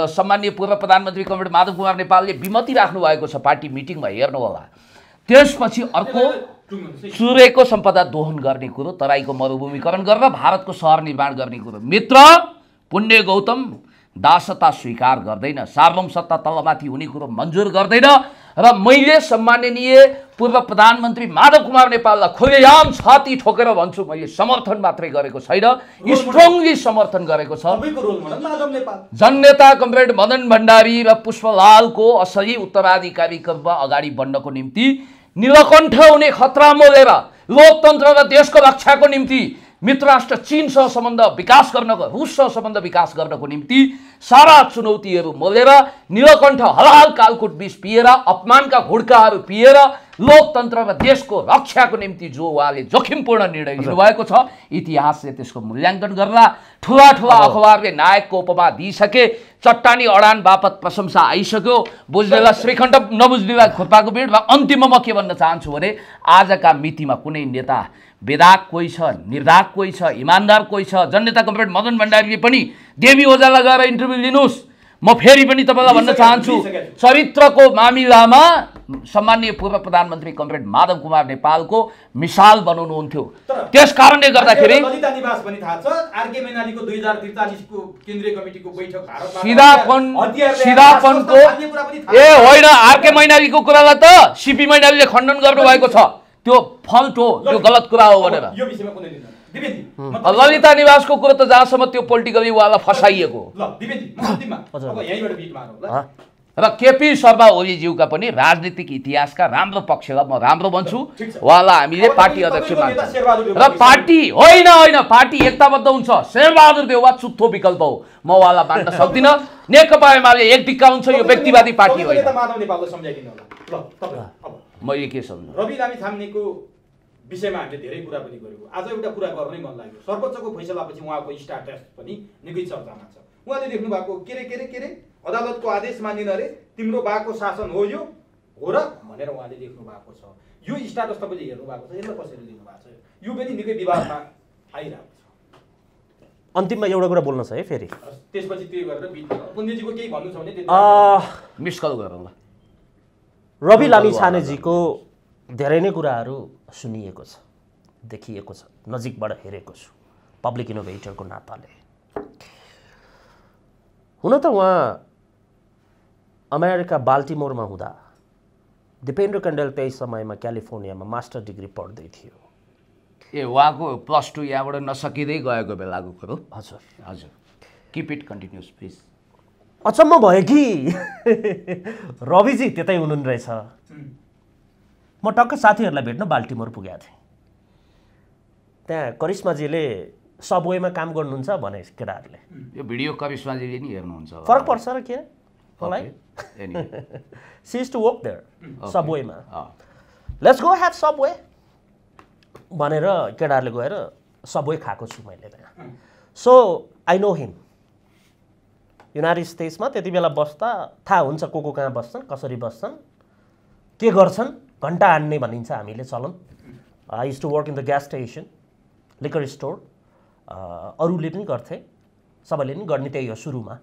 सम्माननीय पूर्व प्रधानमन्त्री कमरेड माधव कुमार नेपालले विमति राख्नु भएको छ पार्टी मिटिङमा, हेर्नु होला। त्यसपछि अर्को सूर्यको सम्पदा दोहन गर्ने कुरो, तराईको मरुभूमिकरण गरेर भारतको सहर निर्माण गर्ने कुरो। मित्र पुण्य गौतम दासता स्वीकार गर्दैन, सार्वभौम सत्ता तलमाथि हुने कुरो मन्जुर गर्दैन। र मैले सम्माननीय पूर्व प्रधानमन्त्री माधव कुमार नेपाललाई खुलेआम छाती ठोकेर भन्छु, मैले समर्थन मात्रै गरेको छैन, स्ट्रङली समर्थन गरेको छ। जननेता कमरेड मदन भण्डारी र पुष्पलालको असली उत्तराधिकारीको रूपमा अगाडि बढ्नको निम्ति, नीलकण्ठ हुने खतरा मोलेर लोकतन्त्र र देशको रक्षाको निम्ति, मित्र राष्ट्र चीनसँग सम्बन्ध विकास गर्नको, रुससँग सम्बन्ध विकास गर्नको निम्ति सारा चुनौतीहरू मोलेर, नीलकण्ठ हलाल कालकुट विष पिएर, अपमानका घुड्काहरू पिएर लोकतन्त्र र देशको रक्षाको निम्ति जो उहाँले जोखिमपूर्ण निर्णय लिनुभएको छ, इतिहासले त्यसको मूल्याङ्कन गर्ला। ठुला ठुला अखबारले नायकको उपमा दिइसके, चट्टानी अडान बापत प्रशंसा आइसक्यो, बुझ्नेलाई श्रीखण्ड नबुझ्नेलाई खुर्पाको भिड। र अन्तिममा म के भन्न चाहन्छु भने, आजका मितिमा कुनै नेता बेदाग कोही छ, निर्धाग कोही छ, इमान्दार कोही छ। जननेता कमरेड मदन भण्डारीले पनि देवी ओझालाई गएर इन्टरभ्यू लिनुहोस्। म फेरि पनि तपाईँलाई भन्न चाहन्छु, चरित्रको मामिलामा सम्माननीय पूर्व प्रधानमन्त्री कमरेड माधव कुमार नेपालको मिसाल बनाउनुहुन्थ्यो। त्यस कारणले गर्दाखेरि सिधापनको ए होइन, आरके मैनालीको कुरालाई त सिपी मैनालीले खण्डन गर्नुभएको छ, त्यो फल्ट हो, त्यो गलत कुरा हो भनेर। ललिता निवासको कुरो त जहाँसम्म त्यो पोलिटिकली उहाँलाई फसाइएको। र केपी शर्मा ओलीज्यूका पनि राजनीतिक इतिहासका राम्रो पक्षलाई म राम्रो भन्छु, उहाँलाई हामीले पार्टी अध्यक्ष मान्छौँ। र पार्टी होइन होइन, पार्टी एकताबद्ध हुन्छ। शेरबहादुर देउवा चुत्थो विकल्प हो, म उहाँलाई मान्न सक्दिनँ। नेकपा एमाले एक दिक्का हुन्छ, यो व्यक्तिवादी पार्टी होइन। मैले के सम्झ्छु, रवि लामिछानेको विषयमा हामीले धेरै कुरा पनि गरेको। आज एउटा कुरा गर्नै मन लाग्यो, सर्वोच्चको फैसलापछि उहाँको स्ट्याटस पनि निकै चर्चामा छ। उहाँले लेख्नु भएको के रे अदालतको आदेश मानिन रे, तिम्रो बाको शासन हो यो हो र भनेर उहाँले लेख्नु भएको छ। यो स्ट्याटस तपाईँले हेर्नु भएको छ, यसलाई कसरी लिनु भएको छ, यो पनि निकै विवादमा आइरहेको छ। अन्तिममा एउटा कुरा बोल्न छ है फेरि, त्यसपछि त्यो गरेर पुण्यजीको केही भन्नु छ भने मिस कल गरौँ ल। रवि लामिछानेजीको धेरै नै कुराहरू सुनिएको छ, देखिएको छ, नजिकबाट हेरेको छु पब्लिक इनोभेटरको नाताले। हुन त उहाँ अमेरिका बाल्टिमोरमा हुँदा दिपेन्द्र कण्डेल त्यही समयमा क्यालिफोर्नियामा मास्टर डिग्री पढ्दै थियो। ए उहाँको +2 यहाँबाट नसकिँदै गएको बेलाको कुरो। हजुर हजुर, किप इट कन्टिन्युस प्लिज। अचम्म भयो कि रविजी त्यतै हुनुहुन्न रहेछ। म टक्क साथीहरूलाई भेट्न बाल्टिमोर पुगेको थिएँ। त्यहाँ करिश्माजीले सबवेमा काम गर्नुहुन्छ भने केटाहरूले, यो भिडियो करिश्माजीले नि हेर्नुहुन्छ, फरक पर्छ र के मलाई। She is to work there सबवेमा, लेट्स गो ह्याभ सबवे भनेर केटाहरूले गएर सबवे खाएको छु मैले त्यहाँ। So I know him. United स्टेट्समा त्यति बेला बस्दा थाहा हुन्छ को कहाँ बस्छन्, कसरी बस्छन्, के गर्छन्। घन्टा हान्ने भनिन्छ हामीले चलन। I use to work in the gas station, liquor store. अरूले पनि गर्थे, सबैले पनि गर्ने त्यही हो सुरुमा।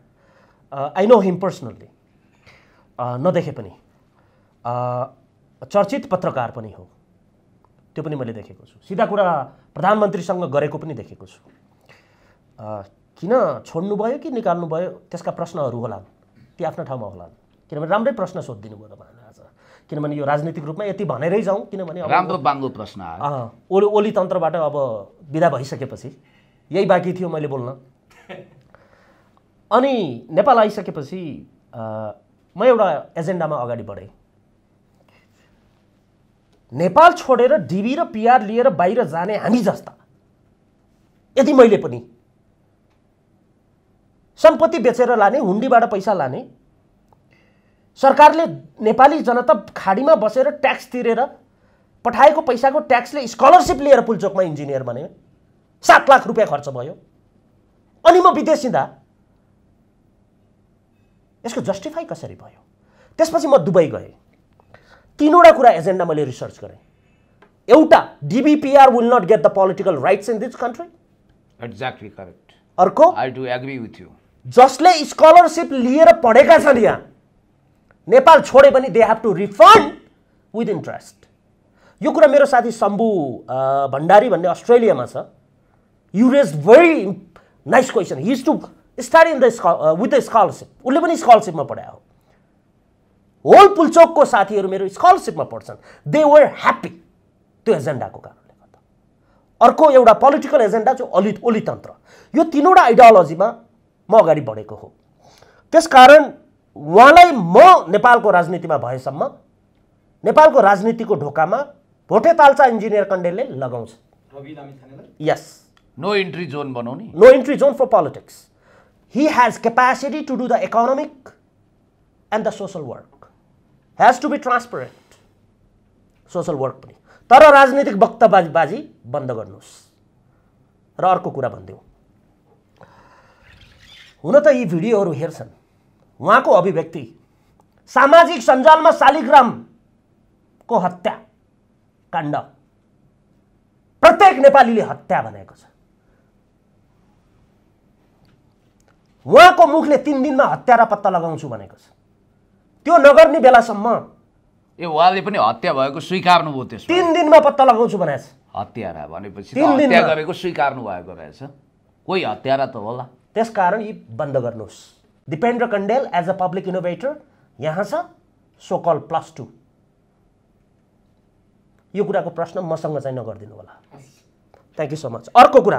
आई नो हिम पर्सनल्ली, नदेखे पनि। चर्चित पत्रकार पनि हो, त्यो पनि मैले देखेको छु। सिधा कुरा प्रधानमन्त्रीसँग गरेको पनि देखेको छु। किन छोड्नुभयो कि निकाल्नुभयो त्यसका प्रश्नहरू होलान्, ती आफ्नो ठाउँमा होलान्। किनभने राम्रै प्रश्न सोधिदिनु भयो तपाईँले आज। किनभने यो राजनीतिक रूपमा यति भनेरै जाउँ, किनभने राम्रो बाङ्गो प्रश्न आयो। ओली तन्त्रबाट अब बिदा भइसकेपछि यही बाँकी थियो मैले बोल्न। अनि नेपाल आइसकेपछि म एउटा एजेन्डामा अगाडि बढेँ। नेपाल छोडेर डिबी र पिआर लिएर बाहिर जाने हामी जस्ता, यदि मैले पनि सम्पत्ति बेचेर लाने, हुन्डीबाट पैसा लाने, सरकारले नेपाली जनता खाडीमा बसेर ट्याक्स तिरेर पठाएको पैसाको ट्याक्सले स्कलरसिप लिएर पुल्चोकमा इन्जिनियर बने, 7 लाख रुपियाँ खर्च भयो, अनि म विदेश हिँड्दा यसको जस्टिफाई कसरी भयो? त्यसपछि म दुबई गएँ, 3वटा कुरा एजेन्डा मैले रिसर्च गरेँ। एउटा, DBPR will not get the political rights in this country. Exactly correct. अर्को, I do agree with you. जसले स्कलरसिप लिएर पढेका छन् यहाँ नेपाल छोडे पनि they have to refund with interest. यो कुरा मेरो साथी शम्भु भण्डारी भन्ने अस्ट्रेलियामा छ। You raise very nice question. He is to study in the with the scholarship. उसले पनि स्कलरसिपमा पढायो। होल पुल्चोकको साथीहरू मेरो स्कलरसिपमा पढ्छन्। दे वर ह्याप्पी त्यो एजेन्डाको कारणले गर्दा। अर्को एउटा पोलिटिकल एजेन्डा चाहिँ ओलीतन्त्र। यो 3वटा आइडियोलोजीमा म अगाडि बढेको हो। त्यसकारण उहाँलाई म नेपालको राजनीतिमा भएसम्म नेपालको राजनीतिको ढोकामा भोटे ताल्चा इन्जिनियर कण्डेलले लगाउँछ। यस, नो इन्ट्री जोन बनाउने, no entry zone for politics. He has capacity to do the economic and the social work. Has to be transparent social work पनि। तर राजनीतिक वक्तव्यबाजी बन्द गर्नुहोस्। र अर्को कुरा भनिदिउँ, हुन त यी भिडियोहरू हेर्छन्, उहाँको अभिव्यक्ति सामाजिक सञ्जालमा शालिग्रामको हत्या काण्ड प्रत्येक नेपालीले हत्या भनेको छ। उहाँको मुखले 3 दिनमा हत्यारा पत्ता लगाउँछु भनेको छ। त्यो नगर्ने बेलासम्म ए उहाँले पनि हत्या भएको स्वीकार्नु भयो। त्यसमा 3 दिनमा पत्ता लगाउँछु भनेछ। हत्यारा भनेपछि हत्या गरेको स्वीकार्नु भएको रहेछ। कोही हत्यारा त होला। त्यसकारण यी बन्द गर्नुहोस्। Dipendra Kandel as a public innovator यहाँ छ, सो कल +2। यो कुराको प्रश्न मसँग चाहिँ नगरिदिनु होला। Thank you so much. अर्को कुरा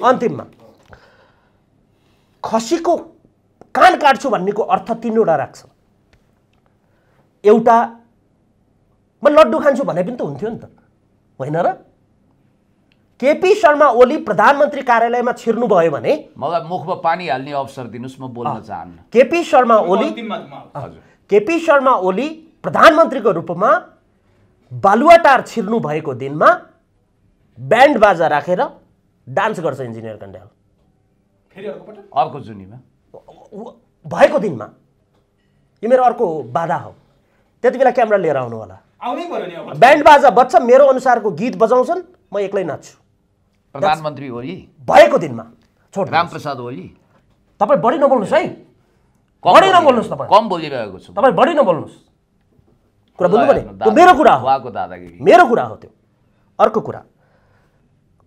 अन्तिममा, खसीको कान काट्छु भन्नेको अर्थ 3वटा राख्छ। एउटा, म लड्डु खान्छु भने पनि त हुन्थ्यो नि त, होइन र? केपी शर्मा ओली प्रधानमन्त्री कार्यालयमा छिर्नु भयो भने मलाई मुखमा पानी हाल्ने अवसर दिनुस्, म बोल्न चाहन्न। केपी शर्मा ओली प्रधानमन्त्रीको रूपमा बालुवाटार छिर्नु भएको दिनमा ब्यान्ड बाजा राखेर डान्स गर्छ इन्जिनियर कण्डेल। फेरि अर्को जुनीमा भएको दिनमा। यो मेरो अर्को बाधा हो। त्यति बेला क्यामेरा लिएर आउनु होला, आउनै पर्यो नि। ब्यान्ड बाजा बज्छ, मेरो अनुसारको गीत बजाउँछन्, म एक्लै नाच्छु। प्रधानमन्त्री ओली भएको दिनमा छोड रामप्रसाद ओली। तपाईँ बढी नबोल्नुहोस् है, बढी नबोल्नुहोस्। तपाईँ कम बोलिरहेको छु। तपाईँ बढी नबोल्नुहोस्। कुरा बुझ्नु पर्ने, त्यो मेरो कुरा हो, उहाँको दादागिरी मेरो कुरा हो त्यो। अर्को कुरा,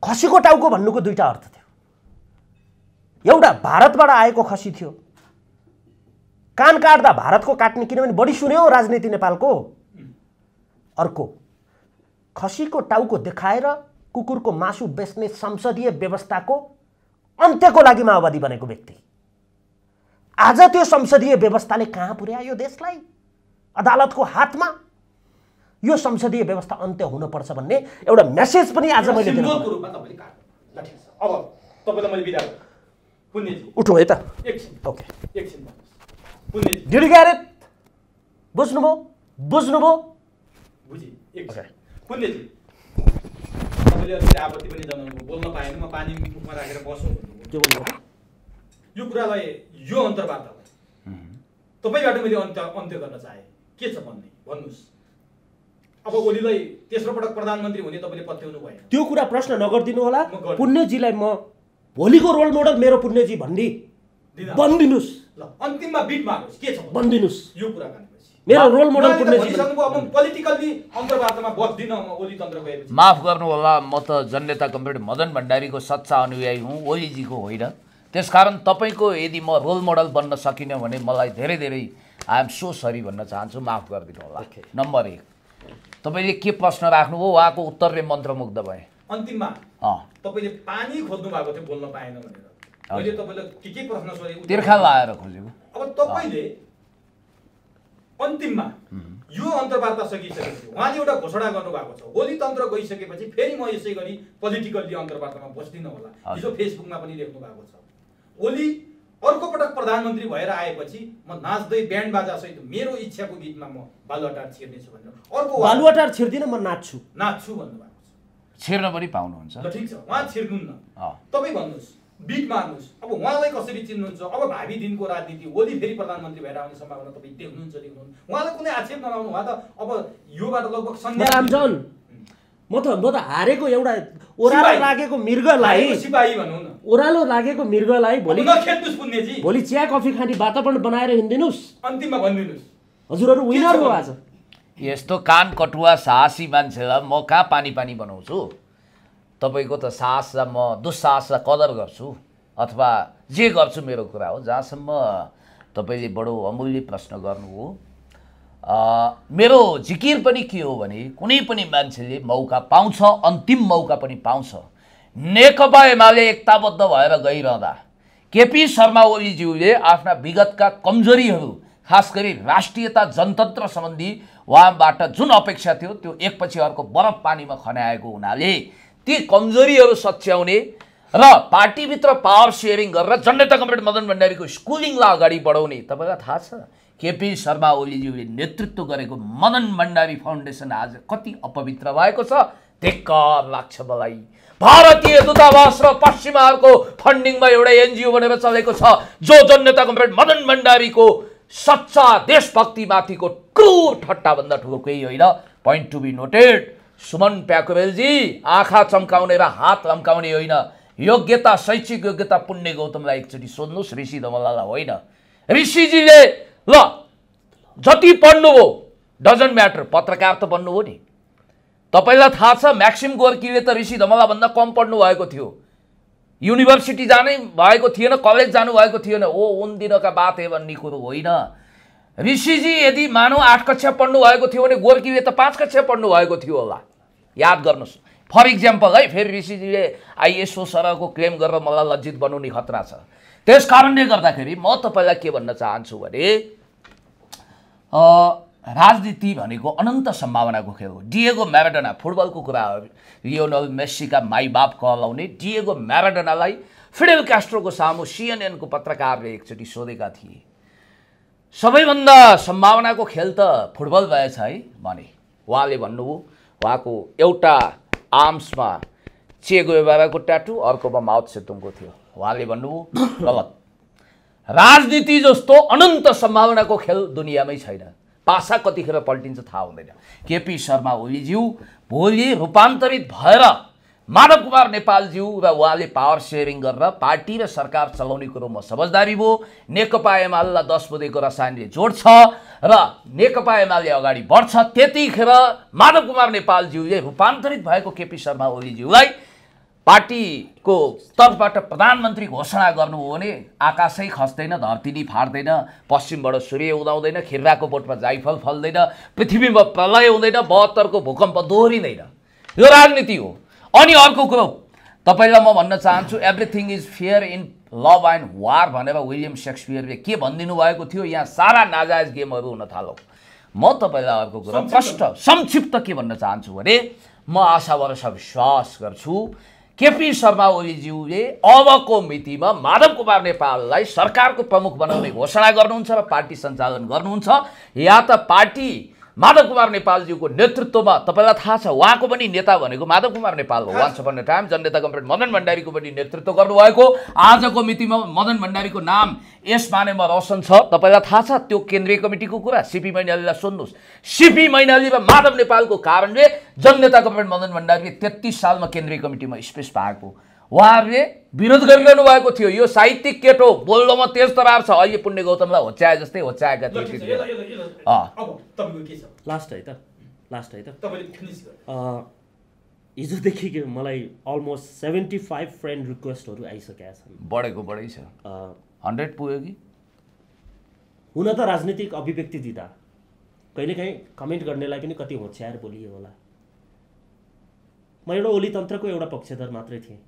खसीको टाउको भन्नुको 2टा अर्थ थियो। एउटा भारतबाट आएको खसी थियो, कान काट्दा भारतको काट्ने, किनभने बढी सुन्यो राजनीति नेपालको। अर्को, खसीको टाउको देखाएर कुकुरको मासु बेच्ने संसदीय व्यवस्थाको अन्त्यको लागि माओवादी बनेको व्यक्ति। आज त्यो संसदीय व्यवस्थाले कहाँ पुर्यायो देशलाई? अदालतको हातमा। यो संसदीय व्यवस्था अन्त्य हुनुपर्छ भन्ने एउटा मेसेज पनि आज मैले दिनु। अब तपाईलाई मैले बिदा पुण्यजी उठ्नु है त। एकछिन ओके, एकछिन पुण्यजी डिड यु गेट इट? बुझ्नुभयो? बुझी। एकछिन पुण्यजी, तपाईँले अलिकति आपत्ति पनि जनाउनु, बोल्न पाएन, म पानी मुखमा राखेर बस्छु भन्नुभयो। के भन्नुभयो? यो कुरालाई, यो अन्तर्वार्तालाई तपाईँबाट मैले अन्त्य गर्न चाहेँ। के छ भन्नुहोस्। अब ओलीलाई तेस्रो पटक प्रधानमन्त्री हुने तपाईँले पत्याउनु भएन। त्यो कुरा प्रश्न नगरिदिनु होला। पुण्यजीलाई म भोलिको रोल मोडल मेरो पुण्यजी भन्ने बन्दिनुहोस्। ल अन्तिममा बिट मार्नुहोस्, के छ बन्दिनुहोस्। यो कुरा गर्नुहोस्। मेरो रोल मोडल पुण्यजी। अब पोलिटिकल्ली अन्तर्वार्तामा बस्दिन म ओली तन्त्र गएपछि। माफ गर्नु होला, म त जननेता कमरेड मदन भण्डारीको सच्चा अनुयायी हुँ, ओलीजीको होइन। त्यसकारण तपाईँको यदि म रोल मोडल बन्न सकिनँ भने मलाई धेरै धेरै आई एम सो सरी भन्न चाहन्छु, माफ गरिदिनु होला। नम्बर 1, तपाईँले के प्रश्न राख्नुभयो, उहाँको उत्तरले मन्त्रमुग्ध भए। अन्तिममा तपाईँले पानी खोज्नु भएको थियो बोल्न पाएन भनेर, मैले तपाईँलाई के प्रश्न सोधेँ, तिर्खा लाएर खोजेको। अब तपाईँले अन्तिममा यो अन्तर्वार्ता सकिसकेपछि उहाँले एउटा घोषणा गर्नुभएको छ, ओली तन्त्र गइसकेपछि फेरि म यसै गरी पोलिटिकल्ली अन्तर्वार्तामा बस्दिनँ होला। हिजो फेसबुकमा पनि लेख्नु भएको छ, ओली अर्को पटक प्रधानमन्त्री भएर आएपछि म नाच्दै ब्यान्ड बाजा सहित मेरो इच्छाको गीतमा म बालुवाटार छिर्नेछु भनेर अर्को बालुवाटार छिर्दिन म नाच्छु भन्नुभएको छ। छिर्न पनि पाउनुहुन्छ। ल ठिक छ, उहाँ छिर्नुहुन्न, तपाईँ भन्नुहोस्, बिट मार्नुहोस्। अब उहाँलाई कसरी चिन्नुहुन्छ? अब भावी दिनको राजनीति ओली फेरि प्रधानमन्त्री भएर आउने सम्भावना तपाईँ देख्नुहुन्छ देख्नुहुन्न? उहाँलाई कुनै आक्षेप नलाउनु, उहाँ त अब योबाट लगभग रामजन म त हारेको एउटा ओह्रालो लागेको मृगलाई सिपाही भनौँ न, ओह्रालो लागेको मृगलाई भोलि नखेद्नुस् पुण्यजी, भोलि चिया कफी खाने वातावरण बनाएर हिँडिदिनुहोस्, अन्तिममा भनिदिनुहोस् हजुरहरू विनर हो आज। यस्तो कान कटुवा साहसी मान्छेलाई म कहाँ पानी पानी बनाउँछु? तपाईँको त साहस र म दुस्साहसलाई कदर गर्छु अथवा जे गर्छु मेरो कुरा हो। जहाँसम्म तपाईँले बडो अमूल्य प्रश्न गर्नु हो, मेरो जिकिर पनि के हो भने कुनै पनि मान्छेले मौका पाउँछ, अन्तिम मौका पनि पाउँछ। नेकपा एमाले एकताबद्ध भएर गइरहँदा केपी शर्मा ओलीज्यूले आफ्ना विगतका कमजोरीहरू, खास गरी राष्ट्रियता जनतन्त्र सम्बन्धी उहाँबाट जुन अपेक्षा थियो त्यो एकपछि अर्को बरफ पानीमा खन्याएको हुनाले ती कमजोरीहरू सच्याउने र पार्टीभित्र पावर सेयरिङ गरेर जनता कमरेड मदन भण्डारीको स्कुलिङलाई अगाडि बढाउने। तपाईँलाई थाहा छ केपी शर्मा ओलीज्यूले नेतृत्व गरेको मदन भण्डारी फाउन्डेसन आज कति अपवित्र भएको छ? धिक्कार लाग्छ मलाई। भारतीय दूतावास र पश्चिमाहरूको फन्डिङमा एउटा एनजिओ बनेर चलेको छ जो जनता कमरेड मदन भण्डारीको सच्चा देशभक्तिमाथिको क्रूर ठट्टाभन्दा ठुलो केही होइन। Point to be noted. Suman प्याकुरेलजी, आँखा चम्काउने र हात लम्काउने होइन, योग्यता, शैक्षिक योग्यता पुण्य गौतमलाई एकचोटि सोध्नुहोस्, ऋषि धवलालाई होइन। ऋषिजीले ल जति पढ्नुभयो डजन्ट म्याटर, पत्रकार त बन्नुभयो नि। तपाईँलाई थाहा छ म्याक्सिम गोर्कीले त ऋषि धवलाभन्दा कम पढ्नु भएको थियो, युनिभर्सिटी जानै भएको थिएन, कलेज जानु भएको थिएन। ओ उन दिनका बात हे भन्ने कुरो होइन। ऋषिजी यदि मानव 8 कक्षा पढ्नु भएको थियो भने गोर्कीले त 5 कक्षा पढ्नु भएको थियो होला, याद गर्नुहोस्। फर इक्जाम्पल है, फेरि ऋषिजीले आइएसओ सरको क्लेम गरेर मलाई लज्जित बनाउने खतरा छ। त्यस कारणले गर्दाखेरि म तपाईँलाई के भन्न चाहन्छु भने राजनीति भनेको अनन्त सम्भावनाको खेल हो। डिएगो म्याराडोना, फुटबलको कुरा हो, लियोनल मेस्सीका माई बाप कहलाउने डिएगो म्याराडोनालाई फिडेल क्यास्ट्रोको सामु सिएनएनको पत्रकारले एकचोटि सोधेका थिए, सबैभन्दा सम्भावनाको खेल त फुटबल भएछ है भने उहाँले भन्नुभयो उहाँको एउटा आर्म्समा चे गुएभाराको ट्याटु, अर्कोमा माओ त्से-तुङको थियो। उहाँले भन्नुभयो गलत, राजनीति जस्तो अनन्त सम्भावनाको खेल दुनियाँमै छैन, पासा कतिखेर पल्टिन्छ थाहा हुँदैन। केपी शर्मा ओलीज्यू भोलि रूपान्तरित भएर माधव कुमार नेपालज्यू र उहाँले पावर सेयरिङ गरेर पार्टी र सरकार चलाउने कुरो म समझदारी भयो। नेकपा एमालेलाई 10 बुँदेको रसायनले जोड्छ र नेकपा एमाले अगाडि बढ्छ। त्यतिखेर माधव कुमार नेपालज्यूले रूपान्तरित भएको केपी शर्मा ओलीज्यूलाई पार्टीको तर्फबाट प्रधानमन्त्री घोषणा गर्नुभयो भने आकाशै खस्दैन, धरती नै फाट्दैन, पश्चिमबाट सूर्य उदाउँदैन, खिर्राको बोटमा जाइफल फल्दैन, पृथ्वीमा प्रलय हुँदैन, 72 को भूकम्प दोहोरिँदैन। यो राजनीति हो। अनि अर्को कुरो तपाईँलाई म भन्न चाहन्छु, everything is fair in love and war भनेर विलियम शेक्सपियरले के भनिदिनु भएको थियो। यहाँ सारा नाजायज गेमहरू हुन थाल्यो। म तपाईँलाई अर्को कुरा प्रष्ट संक्षिप्त के भन्न चाहन्छु भने म आशा भरोसा विश्वास गर्छु केपी शर्मा ओलीज्यूले अबको मितिमा माधव कुमार नेपाललाई सरकारको प्रमुख बनाउने घोषणा गर्नुहुन्छ र पार्टी सञ्चालन गर्नुहुन्छ, या त पार्टी माधव कुमार नेपालज्यूको नेतृत्वमा, तपाईँलाई थाहा छ उहाँको पनि नेता भनेको माधव कुमार नेपाल हो। वान्स अपन अ टाइम जननेता कमरेड मदन भण्डारीको पनि नेतृत्व गर्नुभएको। आजको मितिमा मदन भण्डारीको नाम यस मानेमा रोशन छ। तपाईँलाई थाहा छ त्यो केन्द्रीय कमिटीको कुरा, सीपी मैनालीलाई सोध्नुहोस्। सीपी मैनाली र माधव नेपालको कारणले जननेता कमरेड मदन भण्डारीले 33 सालमा केन्द्रीय कमिटीमा स्पेस पाएको। उहाँहरूले विरोध गरिरहनु भएको थियो। यो साहित्यिक केटो बोल्नमा तेज तरार छ, अहिले पुण्य गौतमलाई होच्याए जस्तै होच्याएका थिए। लास्ट है त हिजोदेखि मलाई अलमोस्ट 75 फ्रेन्ड रिक्वेस्टहरू आइसकेका छन्। बढेको बढै छ, 100 पुग्यो कि। हुन त राजनीतिक अभिव्यक्ति दिँदा कहिलेकाहीँ कमेन्ट गर्नेलाई पनि कति होच्याएर बोलियो होला। म एउटा ओली तन्त्रको एउटा पक्षधर मात्रै थिएँ,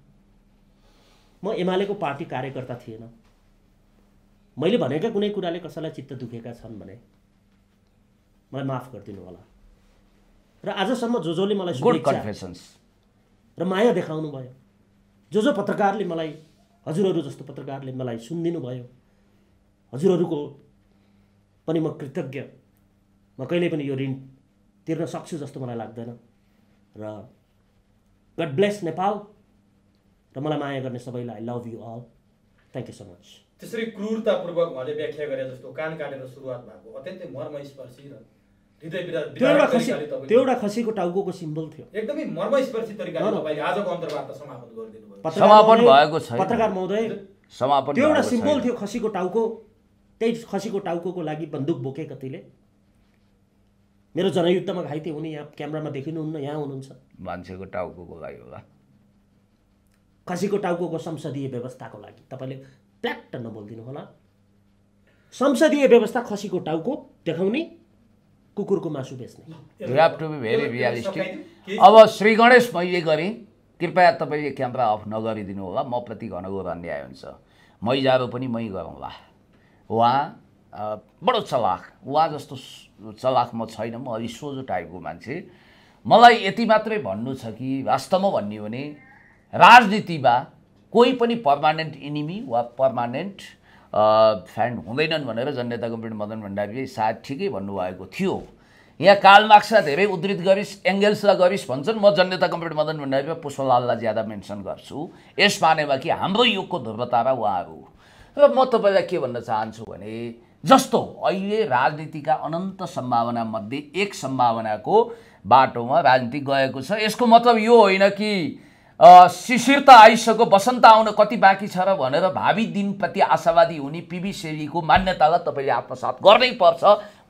म एमालेको पार्टी कार्यकर्ता थिएन। मैले भनेका कुनै कुराले कसैलाई चित्त दुखेका छन् भने मलाई माफ गरिदिनु होला। र आजसम्म जसले मलाई र माया देखाउनु भयो, जो पत्रकारले मलाई, हजुरहरू जस्तो पत्रकारले मलाई सुनिदिनु भयो, हजुरहरूको पनि म कृतज्ञ। म कहिल्यै पनि यो ऋण तिर्न सक्छु जस्तो मलाई लाग्दैन र गड ब्लेस नेपाल र मलाई माया गर्ने सबैलाई I love you all. Thank you so much. त्यसरी क्रूरतापूर्वक उहाँले व्याख्या गरे जस्तो कान काटेर सुरुवात भएको अत्यन्तै मर्मस्पर्शी र त्यो एउटा खसीको टाउको सिम्बल थियो। एकदमै मर्मस्पर्शी तरिकाले तपाईले आजको अन्तर्वार्ता समापन गरिदिनु भयो। समापन भएको छैन पत्रकार महोदय, समापन त्यो एउटा सिम्बल थियो खसीको टाउको। त्यही खसीको टाउको लागि बन्दुक बोके कतिले। मेरो जनयुद्धमा घाइते हुने यहाँ क्यामेरामा देखिनुहुन्न, यहाँ हुनुहुन्छ। मान्छेको टाउको लागि होला, खसीको टाउको संसदीय व्यवस्थाको लागि। तपाईँले प्ल्याक्ट नबोलिदिनु होला। संसदीय व्यवस्था खसीको टाउको देखाउने, कुकुरको मासु बेच्ने। You have to be very realistic. अब श्री गणेश मैले गरेँ, कृपया तपाईँले क्यामेरा अफ नगरिदिनु होला। म प्रति घनघोर अन्याय हुन्छ। मैजारो पनि मै गरौँला। उहाँ बडो चलाक, उहाँ जस्तो चलाक म छैन। म अलि सोझो टाइपको मान्छे। मलाई यति मात्रै भन्नु छ कि वास्तवमा भन्ने हो भने राजनीतिमा कोही पनि पर्मानेन्ट इनिमी वा पर्मानेन्ट फ्यान्ड हुँदैनन् भनेर जननेता कमरेड मदन भण्डारीले सायद ठिकै भन्नुभएको थियो। यहाँ कार्ल मार्क्सलाई धेरै उद्धृत गरिस्, एङ्गेल्सलाई गरिस् भन्छन्। म जननेता कमरेड मदन भण्डारी र पुष्पलाललाई ज्यादा मेन्सन गर्छु यस मानेमा कि हाम्रो युगको ध्रुवतारा उहाँहरू। र म तपाईँलाई के भन्न चाहन्छु भने जस्तो अहिले राजनीतिका अनन्त सम्भावनामध्ये एक सम्भावनाको बाटोमा राजनीति गएको छ। यसको मतलब यो होइन कि शिशिरता आइसक्यो, बसन्त आउन कति बाँकी छ र भनेर भावी दिनप्रति आशावादी हुने पिबी शेलीको मान्यतालाई तपाईँले आत्मसात गर्नै पर्छ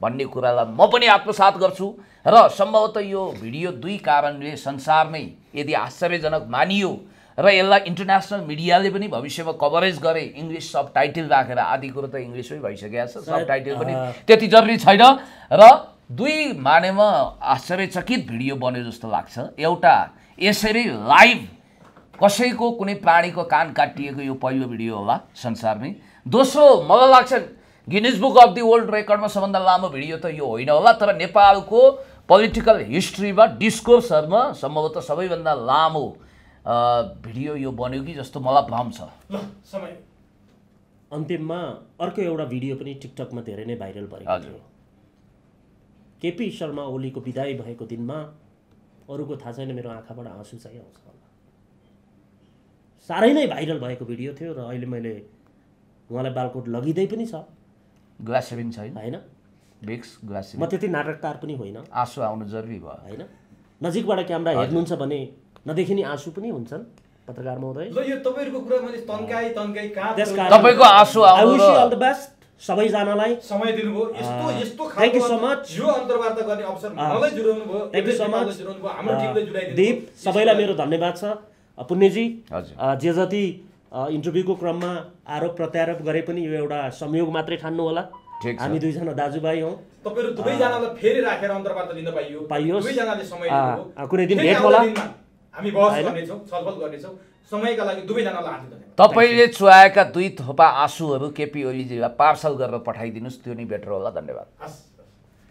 भन्ने कुरालाई म पनि आत्मसात गर्छु। र सम्भवतः यो भिडियो दुई कारणले संसारमै यदि आश्चर्यजनक मानियो र यसलाई इन्टरनेसनल मिडियाले पनि भविष्यमा कभरेज गरे, इङ्ग्लिस सब टाइटल राखेर, आदि कुरो त इङ्ग्लिसमै भइसकेको छ, सब टाइटल पनि त्यति जरुरी छैन। र दुई मानेमा आश्चर्यचकित भिडियो बन्यो जस्तो लाग्छ। एउटा यसरी लाइभ कसैको कुनै प्राणीको कान काटिएको यो पहिलो भिडियो होला संसारमै। दोस्रो मलाई लाग्छ Guinness book of the world रेकर्डमा सबभन्दा लामो भिडियो त यो होइन होला, तर नेपालको पोलिटिकल हिस्ट्रीमा डिस्कोर्सहरूमा सम्भवतः सबैभन्दा लामो भिडियो यो बन्यो कि जस्तो मलाई भ्रम छ। अन्तिममा अर्को एउटा भिडियो पनि टिकटकमा धेरै नै भाइरल भएको थियो। केपी शर्मा ओलीको विदाई भएको दिनमा अरूको थाहा छैन, मेरो आँखाबाट आँसु चाहिँ आउँछ। साह्रै नै भाइरल भएको भिडियो थियो र अहिले मैले उहाँलाई बालकोट लगिँदै पनि छ। ग्लासेरिन छैन होइन, बिक्स ग्लासेरिन। म त्यति नाटककार पनि होइन, आँसु आउनु जरुरी भयो होइन। नजिकबाट क्यामेरा हेर्नुहुन्छ भने नदेखिने आँसु पनि हुन्छन् पत्रकार महोदय। ल यो तपाईहरुको कुरा मैले तन्काई कहाँ तपाईको आँसु आउनु। I wish you all the best सबैजनालाई। समय दिनुभयो, यस्तो थ्यांक यू सो मच। यो अन्तर्वार्ता गर्ने अवसर मलाई जुराउनु भयो। Thank you so much. हाम्रो टिमले जुराइदिनु। दीप, सबैलाई मेरो धन्यवाद छ। पुण्यजी, जे जति इन्टरभ्यूको क्रममा आरोप प्रत्यारोप गरे पनि यो एउटा संयोग मात्रै ठान्नु होला। हामी दुईजना दाजुभाइ हौँ। तपाईहरु दुवैजनालाई फेरि राखेर अन्तर्वार्ता दिन पाइयोस्। दुवैजनाले समय दिनुभयो। कुनै दिन भेट होला, हामी बहस गर्नेछौँ, छलफल गर्नेछौँ। समयका लागि दुवैजनालाई हार्दिक धन्यवाद। तपाईले चुहाएका दुई थोपा आँसुहरू केपी ओलीजीलाई पार्सल गरेर पठाइदिनुस्, त्यो नै बेटर होला। धन्यवाद।